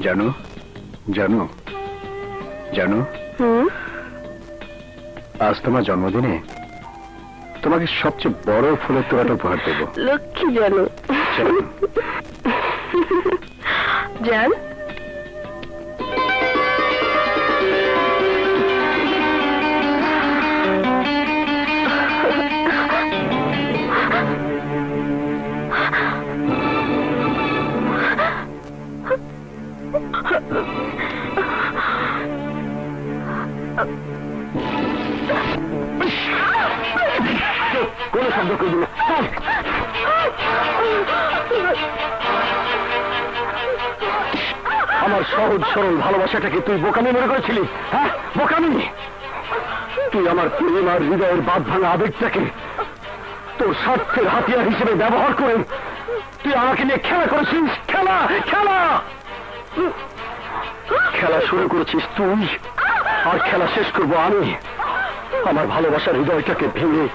জানো জানো জানো, আজ তোমার জন্মদিনে তোমাকে সবচেয়ে বড় ফুলের তোড়াটা উপহার দেব। লক্ষ্মী জানো। জান, কোন শব্দ করবি না। আমার সহজ সরল ভালোবাসাটাকে তুই বোকামি মনে করেছিলি? হ্যাঁ, বোকামি। তুই আমার প্রেম আর হৃদয়ের বাঁধ ভাঙা আবেগটাকে তোর স্বার্থের হাতিয়ার হিসেবে ব্যবহার করে তুই আমাকে নিয়ে খেলা করেছিস। খেলা খেলা খেলা শুরু করেছিস তুই, আর খেলা শেষ করবো আমি। আমার ভালোবাসার হৃদয়টাকে ভেঙে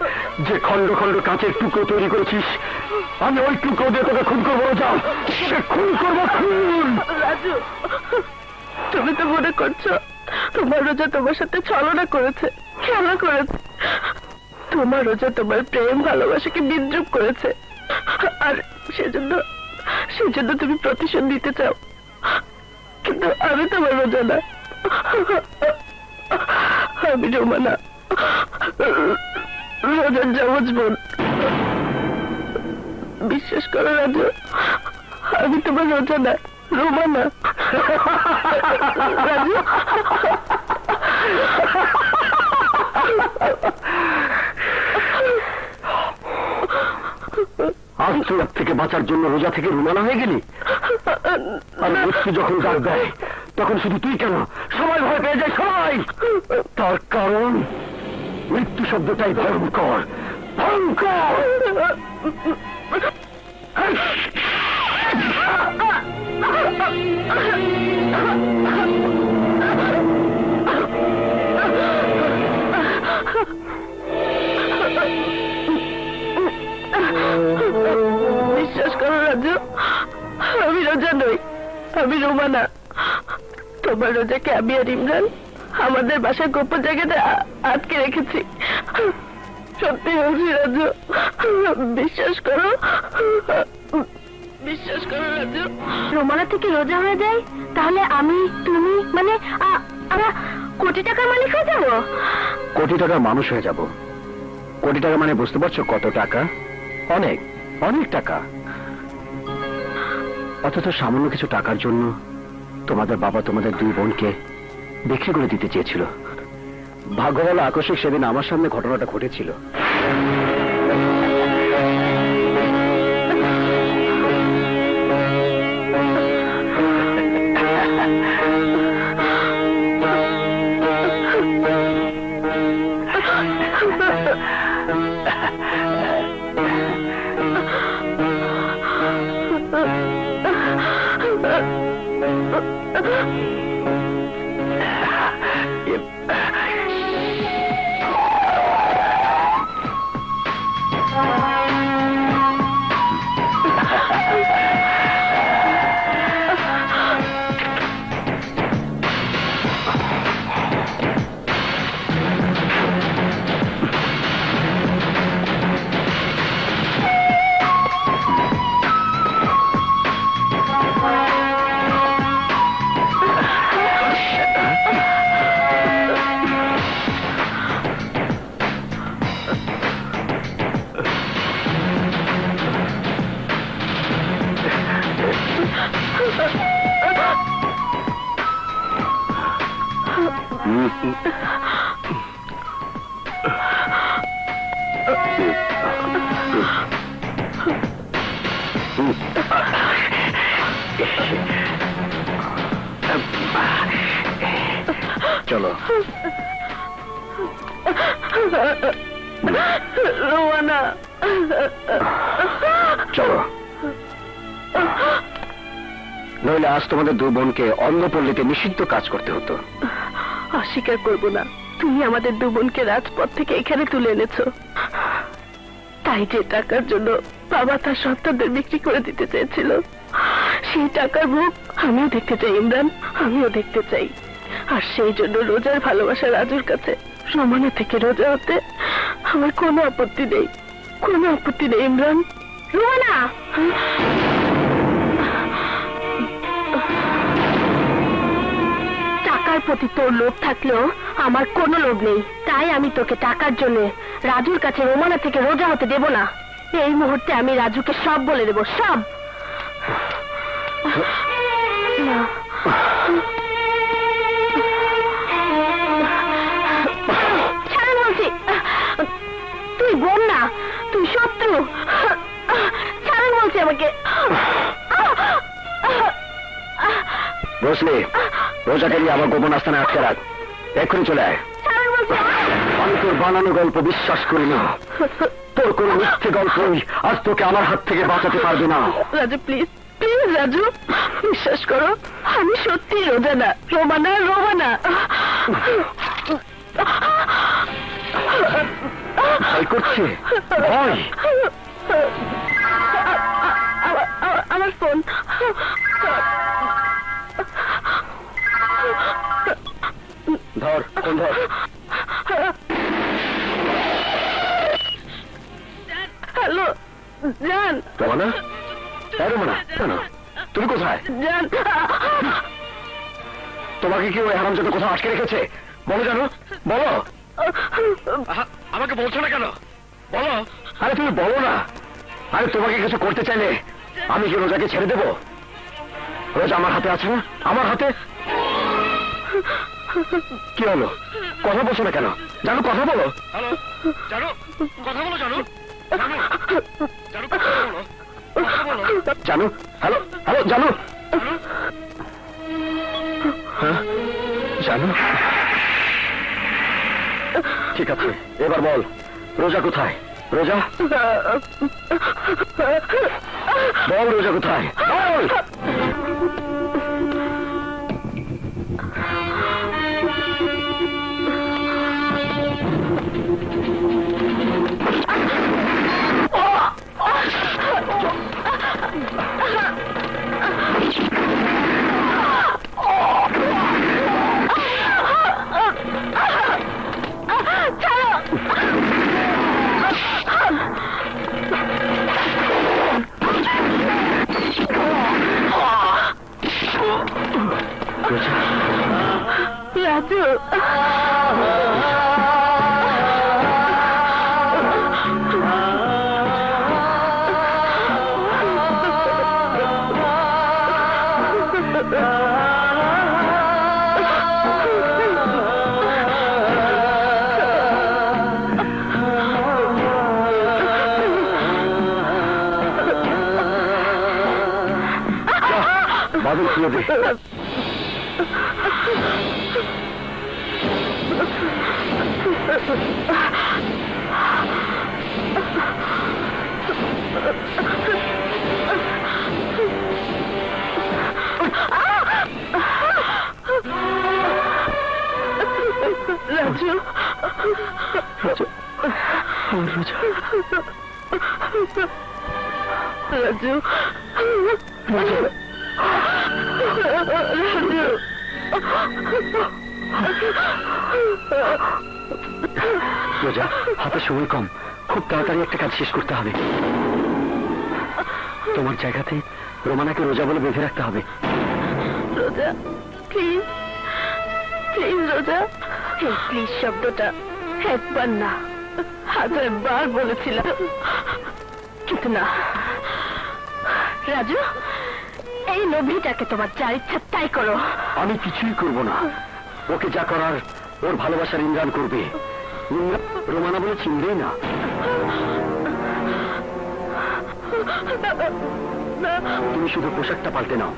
যে খন্ড খন্ড কাঁচের টুকরো তৈরি করেছিস, আমি ওই টুকরো দিয়ে তোকে খুন করবো। যা, সে খুন করবো, খুন। রাজু, তুমি তো মনে করছো তোমার রোজা তোমার সাথে ছলনা করেছে, খেলা করেছে। তোমার রোজা তোমার প্রেম ভালোবাসাকে বিদ্রুপ করেছে, আর সেজন্য তুমি প্রতিশোধ দিতে চাও। কিন্তু আমি তোমার রোজা না, আমি রোমানা, রোজার যমজ বোন। বিশ্বাস করো রাজু, আমি তোমার রোজা না, রোমানা। রাজু, আজ তোর থেকে বাঁচার জন্য রোজা থেকে রুমানা হয়ে গেলি? আর মৃত্যু যখন ডাক দেয় তখন শুধু তুই কেন, সবাই ভয় পেয়ে যায়, সবাই। তার কারণ মৃত্যু শব্দটাই ভয়ঙ্কর, ভয়ঙ্কর। বিশ্বাস করো রাজু, আমি রোজা নই, আমি রোমানা। তোমার রোজাকে আমি আর ইমরান আমাদের বাসায় গোপন জায়গাতে আটকে রেখেছি। সত্যি বলছি রাজু, বিশ্বাস করো, বিশ্বাস করো রাজু। রোমানা থেকে রোজা হয়ে যায়, তাহলে আমি, তুমি, মানে আমরা কোটি টাকার মালিক হয়ে যাবো। কোটি টাকার মানুষ হয়ে যাব। কোটি টাকা মানে বুঝতে পারছো কত টাকা? অনেক অনেক টাকা। অথচ সামান্য কিছু টাকার জন্য তোমাদের বাবা তোমাদের দুই বোনকে বিক্রি করে দিতে চেয়েছিল। ভাগ্য ভালো, আকস্মিক সেদিন আমার সামনে ঘটনাটা ঘটেছিল। চলো। রোমানা, চলো, নইলে আজ তোমাদের দু বোনকে অন্নপল্লীতে নিষিদ্ধ কাজ করতে হতো। অস্বীকার করব না, তুমি আমাদের দু বোনকে রাজপথ থেকে এখানে তুলে এনেছো। তাই যে টাকার জন্য বাবা তার সন্তানদের বিক্রি করে দিতে চেয়েছিল, সেই টাকার মুখ আমিও দেখতে চাই ইমরান, আমিও দেখতে চাই। আর সেই জন্য রোজার ভালোবাসা রাজুর কাছে রোমানা থেকে রোজা হতে আমার কোনো আপত্তি নেই, কোনো আপত্তি নেই ইমরান। রোমানা, টাকার প্রতি তোর লোভ থাকলেও আমার কোনো লোভ নেই। তাই আমি তোকে টাকার জন্য রাজুর কাছে রোমানা থেকে রোজা হতে দেব না। এই মুহূর্তে আমি রাজুকে সব বলে দেব, সব। ছাড় বলছি, তুই বোন না, তুই শত্রু। ছাড় বলছি আমাকে। বুঝলি, রোজাকে নিয়ে আমার গোপন আস্থানে আটকে রাখ, এক্ষুনি চলে আয়। আমি তোর বানানো গল্প বিশ্বাস করি না, তোর কোন মিথ্যে গল্পই আজ তোকে আমার হাত থেকে বাঁচাতে পারবে না। রাজু প্লিজ, প্লিজ রাজু, বিশ্বাস করো আমি সত্যি রোজা না, রোমানা, রোমানা। ভয় করছে? ভয়? আমার ফোন। ধর, ফোন ধর। হ্যালো জান। রোমানা? হ্যাঁ রোমানা, তুমি কোথায়? জান, তোমাকে কি ওই হারামজাদা কোথাও আটকে রেখেছে? বলো জানো, বলো। আমাকে বলছো না কেন? বলো। আরে তুমি বলো না। আরে তোমাকে কিছু করতে চাইলে আমি কি রোজাকে ছেড়ে দেবো? রোজা আমার হাতে আছে না, আমার হাতে। কি হলো, কথা বলছো না কেন? জানো, কথা বলো। হ্যালো জানো, কথা বলো। জানো, জানো, কথা বলো। জানো, হ্যালো, হ্যালো জানো। হ্যাঁ জানো, ঠিক আছে, এবার বল রোজা কোথায়? রোজা বল, রোজা কোথায় বল। রাজু, বাদল খুলে দে। রাজু, রাজু, আমার রোজা। রাজু, রাজু, রোজা, হাতে সময় কম, খুব তাড়াতাড়ি একটা কাজ শেষ করতে হবে। তোমার জায়গাতে রোমানাকে রোজা বলে বেঁধে রাখতে হবে। রোজা প্লিজ, প্লিজ রোজা। এই প্লিজ শব্দটা একবার না 1000 বার বলেছিলাম, কিন্তু না। রাজু, এই নবীটাকে তোমার যা ইচ্ছা তাই করো। আমি কিছুই করব না, ওকে যা করার ওর ভালোবাসার ইমরান করবে। রোমানা বলে চিনবেই না। তুমি শুধু পোশাকটা পাল্টে নাও,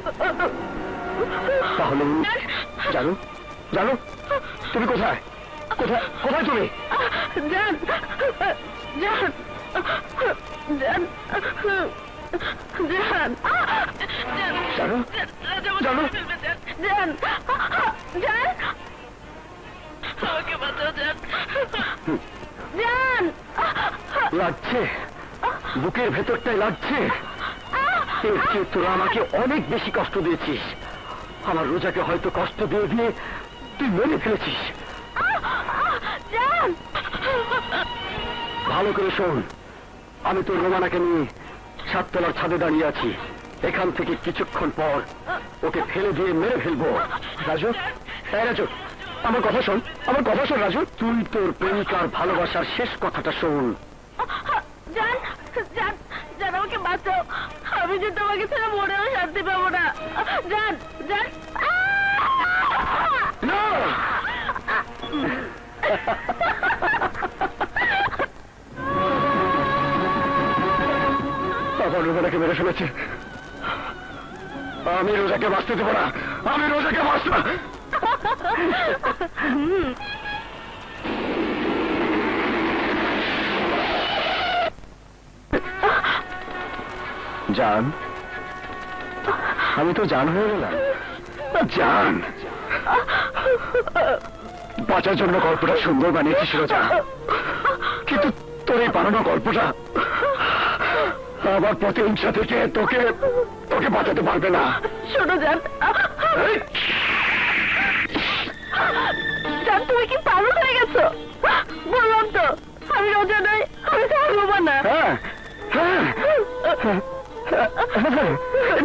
তাহলে জানো, জানো তুমি কোথায় কোথায় কোথায় তুমি? জান জান জান জান জানো জানো জান জান আমাকে বাঁচাও জান জান লাগছে, বুকের ভেতরটাই লাগছে। এর চেয়ে তোরা আমাকে অনেক বেশি কষ্ট দিয়েছিস। আমার রোজাকে হয়তো কষ্ট দিয়ে দিয়ে তুই মেরে ফেলেছিস। জান ভালো করে শোন, আমি তোর রোমানাকে নিয়ে 7 তলার ছাদে দাঁড়িয়ে আছি। এখান থেকে কিছুক্ষণ পর ওকে ফেলে দিয়ে মেরে ফেলবো। রাজু, হ্যাঁ রাজু, আমার কথা শোন, আমার কথা শোন রাজু। তুই তোর প্রেমিকার ভালোবাসার শেষ কথাটা শোন। জান জান জান আমাকে বাঁচাও, আমি যে তোমাকে ছাড়া মরেও শান্তি পাবো না। জান জান না! আমার রোজাকে মেরে ফেলেছে। আমি রোজাকে বাঁচতে দেবো না, আমি রোজাকে বাঁচতে। জান, আমি তো জান হয়ে গেলাম। জান, বাঁচার জন্য গল্পটা সুন্দর বানিয়েছিস রোজা, কিন্তু তোর এই বানানো গল্পটা আমার প্রতিহিংসা থেকে তোকে তোকে বাঁচাতে পারবে না। শোনো জান, জান তুমি কি পাগল হয়ে গেছো? বললাম তো আমি রোজা নই, আমি তোমার বোমা না। হ্যাঁ হ্যাঁ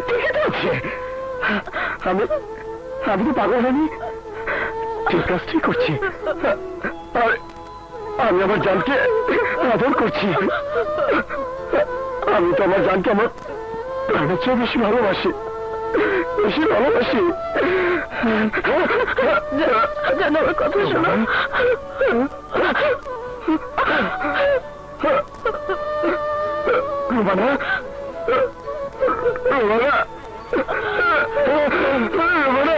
ঠিক আছে, আমি আমি তো পাগল হয়নি, ঠিক কাজটাই করছি। আমি আমার জানকে আদর করছি। আমি তো আমার জানকে আমার প্রাণের চেয়ে বেশি ভালোবাসি, বেশি ভালোবাসি। জান আমার কথা শোনো। রুমানা, রুমানা, রুমানা,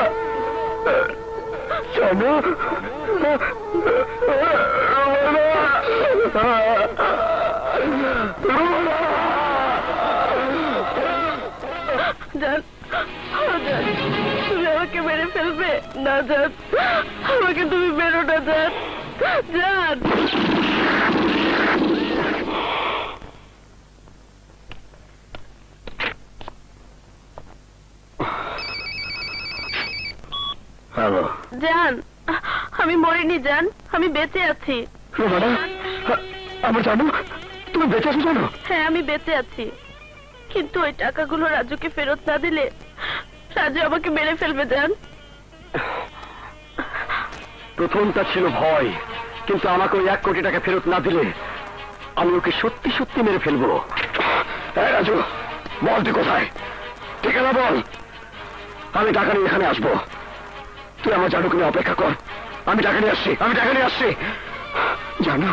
জানো জান, জান তুমি আমাকে মেরে ফেলবে না জান, আমাকে তুমি মেরো না জান, জান। হ্যালো জান, আমি মরিনি জান, আমি বেঁচে আছি। রুমানা, আমার জানো তুমি বেঁচে আছো জানো? হ্যাঁ আমি বেঁচে আছি, কিন্তু ওই টাকাগুলো রাজুকে ফেরত না দিলে রাজু আমাকে মেরে ফেলবে জান। প্রথমটা ছিল ভয়, কিন্তু আমাকে ওই 1 কোটি টাকা ফেরত না দিলে আমি ওকে সত্যি সত্যি মেরে ফেলবো। এই রাজু, বল তুই কোথায়, ঠিকানা বল, আমি টাকা নিয়ে এখানে আসবো। তুই আমার জানুকে নিয়ে অপেক্ষা কর, আমি টাকা নিয়ে আসছি, আমি টাকা নিয়ে আসছি। জানো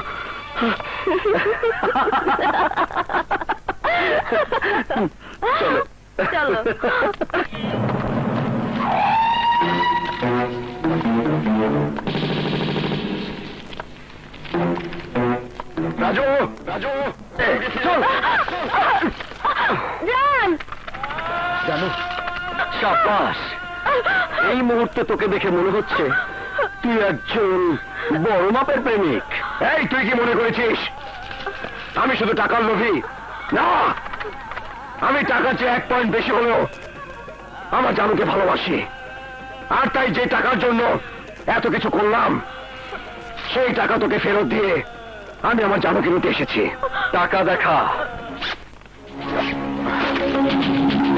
চলো চলো। রাজু, রাজু চল। জান, জানো শাবাশ, এই মুহূর্তে তোকে দেখে মনে হচ্ছে তুই একজন বড় মাপের প্রেমিক। এই তুই কি মনে করেছিস আমি শুধু টাকার লোভী? না, আমি টাকার চেয়ে 1 পয়েন্ট বেশি হলেও আমার জানুকে ভালোবাসি। আর তাই যে টাকার জন্য এত কিছু করলাম, সেই টাকা তোকে ফেরত দিয়ে আমি আমার জানুকে নিতে এসেছি। টাকা দেখা,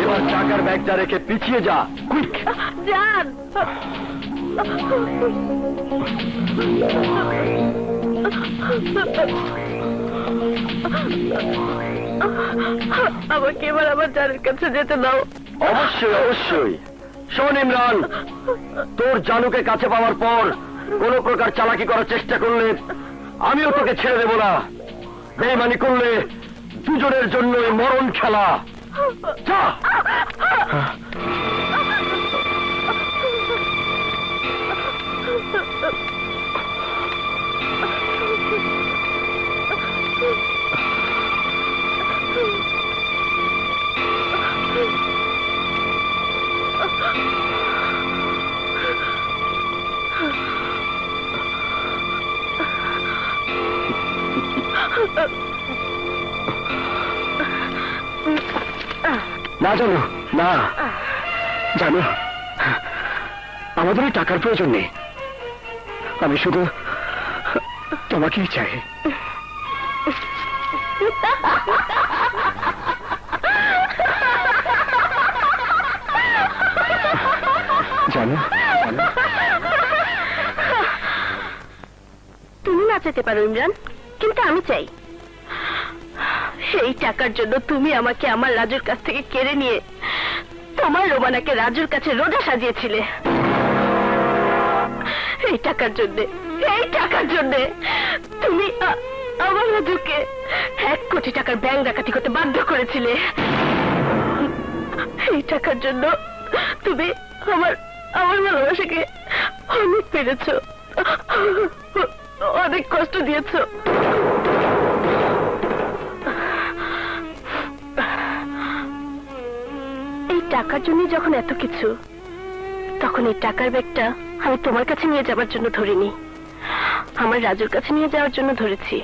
এবার টাকার ব্যাগটা রেখে পিছিয়ে যা, কুইক। জান আমাকে এবার আমার জানের কাছে যেতে দাও। অবশ্যই অবশ্যই। শোন ইমরান, তোর জানুকে কাছে পাওয়ার পর কোন প্রকার চালাকি করার চেষ্টা করলে আমিও তোকে ছেড়ে দেব না। বেইমানি করলে দুজনের জন্যই মরণ খেলা। যা। না জানো, না জানো, আমাদের ওই টাকার প্রয়োজন নেই, আমি শুধু তোমাকেই চাই। জানো, তুমি নাচাতে পারো ইমরান, কিন্তু আমি চাই সেই টাকার জন্য তুমি আমাকে আমার রাজুর কাছ থেকে কেড়ে নিয়ে তোমার রোমানাকে রাজুর কাছে রোজা সাজিয়েছিলে। এই টাকার জন্য তুমি আমার রাজুকে 1 কোটি টাকার ব্যাংক ডাকাতি করতে বাধ্য করেছিলে। এই টাকার জন্য তুমি আমার ভালোবাসাকে অনেক পেরেছো, অনেক কষ্ট দিয়েছো। এই টাকার জন্য যখন এত কিছু, তখন এই টাকার ব্যাগটা আমি তোমার কাছে নিয়ে যাবার জন্য ধরিনি, আমার রাজুর কাছে নিয়ে যাওয়ার জন্য ধরেছি।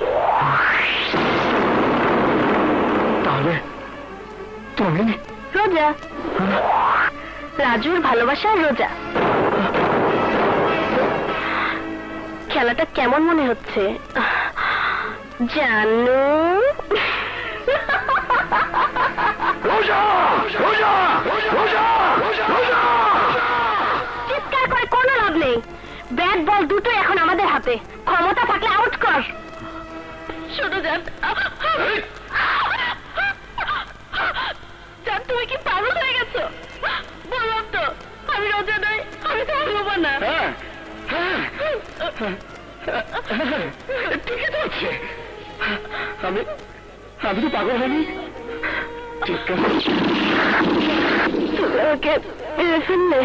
তাহলে তুমি রোজা, রাজুর ভালোবাসার রোজা। খেলাটা কেমন মনে হচ্ছে জানো? চিৎকার করে কোনো লাভ নেই, ব্যাট বল দুটো এখন আমাদের হাতে, ক্ষমতা থাকলে আউট কর। শোনো জান, তুমি কি পাগল হয়ে গেছো? বললাম তো আমি রোজা নই, আমি তো বলবো না। ঠিকই তো হচ্ছে, আমি তো পাগল হয়নি। তুমি ওকে মেরে ফেললে।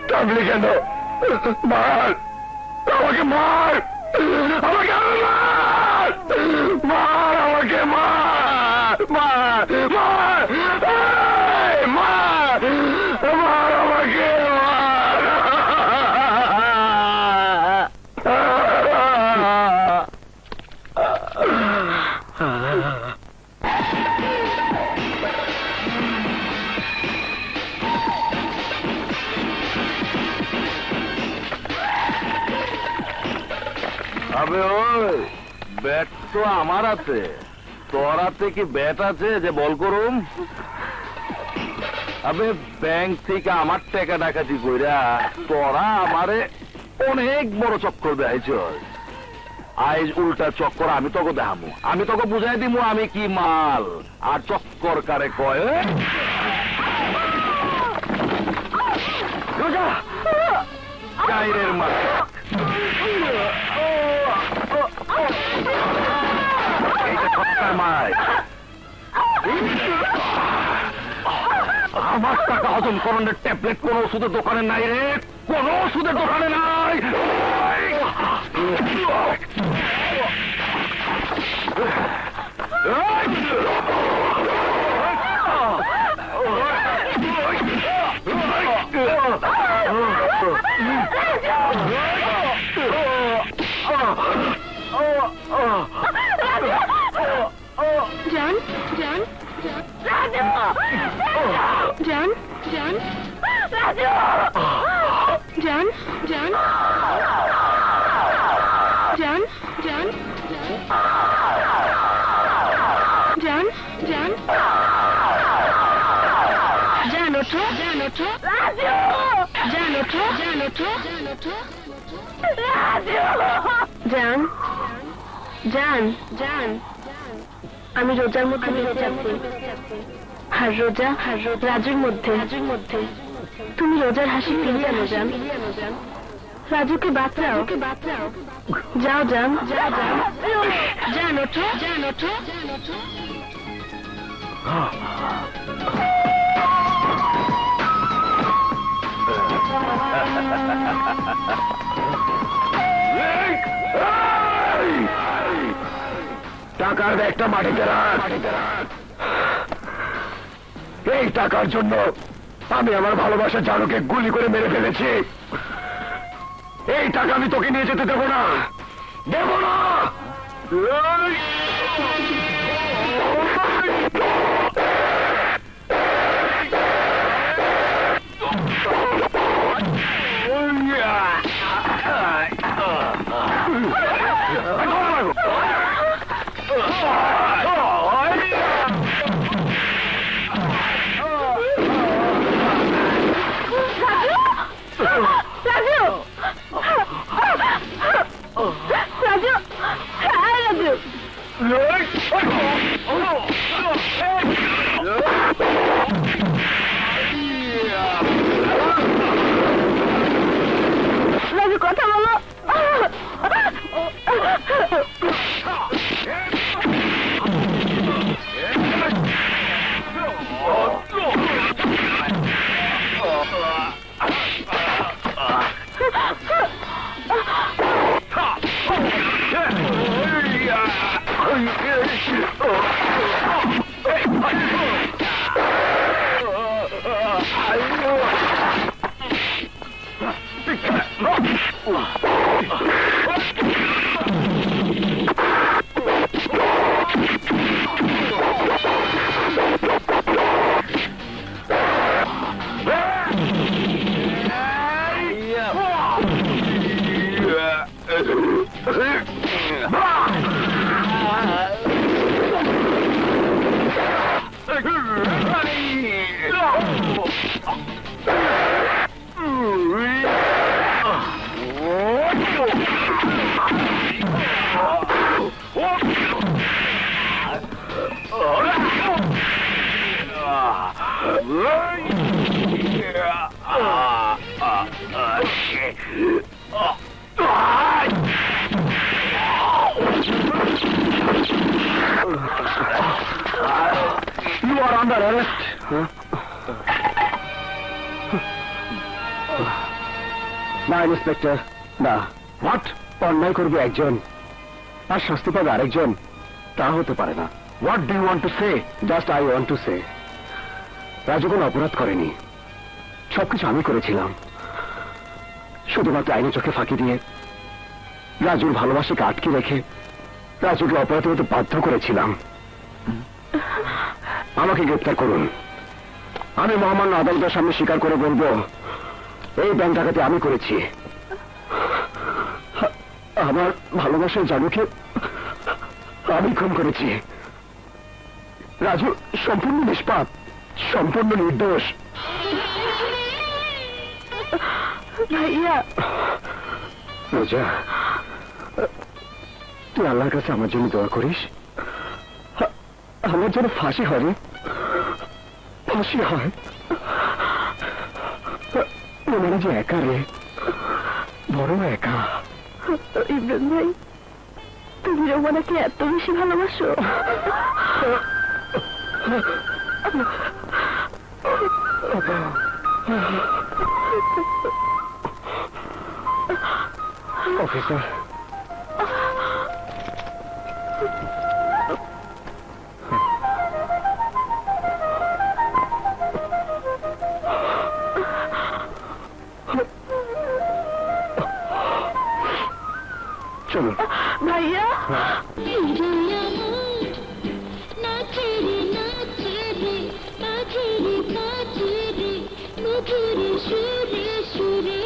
থামলি কেন? মার আমাকে, মার আমাকে, মার আমাকে, মার মার মার মার মার আমাকে, আবে ওই ব্যাট তো আমার আছে, তোর হাতে কি ব্যাট আছে যে বল করুম? আবে ব্যাংক থেকে আমার টাকা ডাকাতি কইরা তোরা আমারে অনেক বড় চক্কর দেখাইছ। আজ উল্টা চক্কর আমি তোকে দেখামু, আমি তোকে বুঝাই দিমু আমি কি মাল, আর চক্কর কারে কয়। গাইরের মাল আমার টাকা হজম করণের ট্যাবলেট কোন ওষুধের দোকানে নাই রে, কোন ওষুধের দোকানে নাই। জান জান রাজু, জান জান রাজু, জান জান জান জান জান জান জান আমি রোজার মধ্যে আর রোজা রাজুর মধ্যে তুমি রোজার হাসি ফিরিয়ে আনো জান রাজুকে বাঁচাও যাও জান জান ওঠো টাকার ব্যাগটা মাটিতে রাখ। এই টাকার জন্য আমি আমার ভালোবাসা জানুকে গুলি করে মেরে ফেলেছি। এই টাকা আমি তোকে নিয়ে যেতে দেব না। রাজু কথা বলো। You are under arrest. না ইন্সপেক্টর, না। হোয়াট? অন্যায় করবে একজন আর শাস্তি পাবে আরেকজন, তা হতে পারে না। What do you want to say? Just I want to say Raju কোনো অপরাধ করেনি, সবকিছু আমি করেছিলাম। শুধুমাত্র আইনের চোখে ফাঁকি দিয়ে রাজুর ভালোবাসাকে আটকে রেখে রাজুকে অপরাধ হতে বাধ্য করেছিলাম। আমাকে গ্রেপ্তার করুন, আমি মহামান্য আদালতের সামনে স্বীকার করে বলবো এই ব্যাংক ডাকাতি আমি করেছি। আমার ভালোবাসার জানুকে আমি খুন করেছি। রাজু সম্পূর্ণ নিষ্পাপ, সম্পূর্ণ নির্দোষ। ভাইয়া রোজা, তুই আল্লাহর কাছে আমার জন্য দোয়া করিস, আমার জন্য ফাঁসি হয় রে, ফাঁসি হয়। ওনারা যে একা রে, বড় একা। ইমরান ভাই, তুমি রোমানাকে এত বেশি ভালোবাসো? অফিসার, চলুন। ভাইয়া সুরে সুরে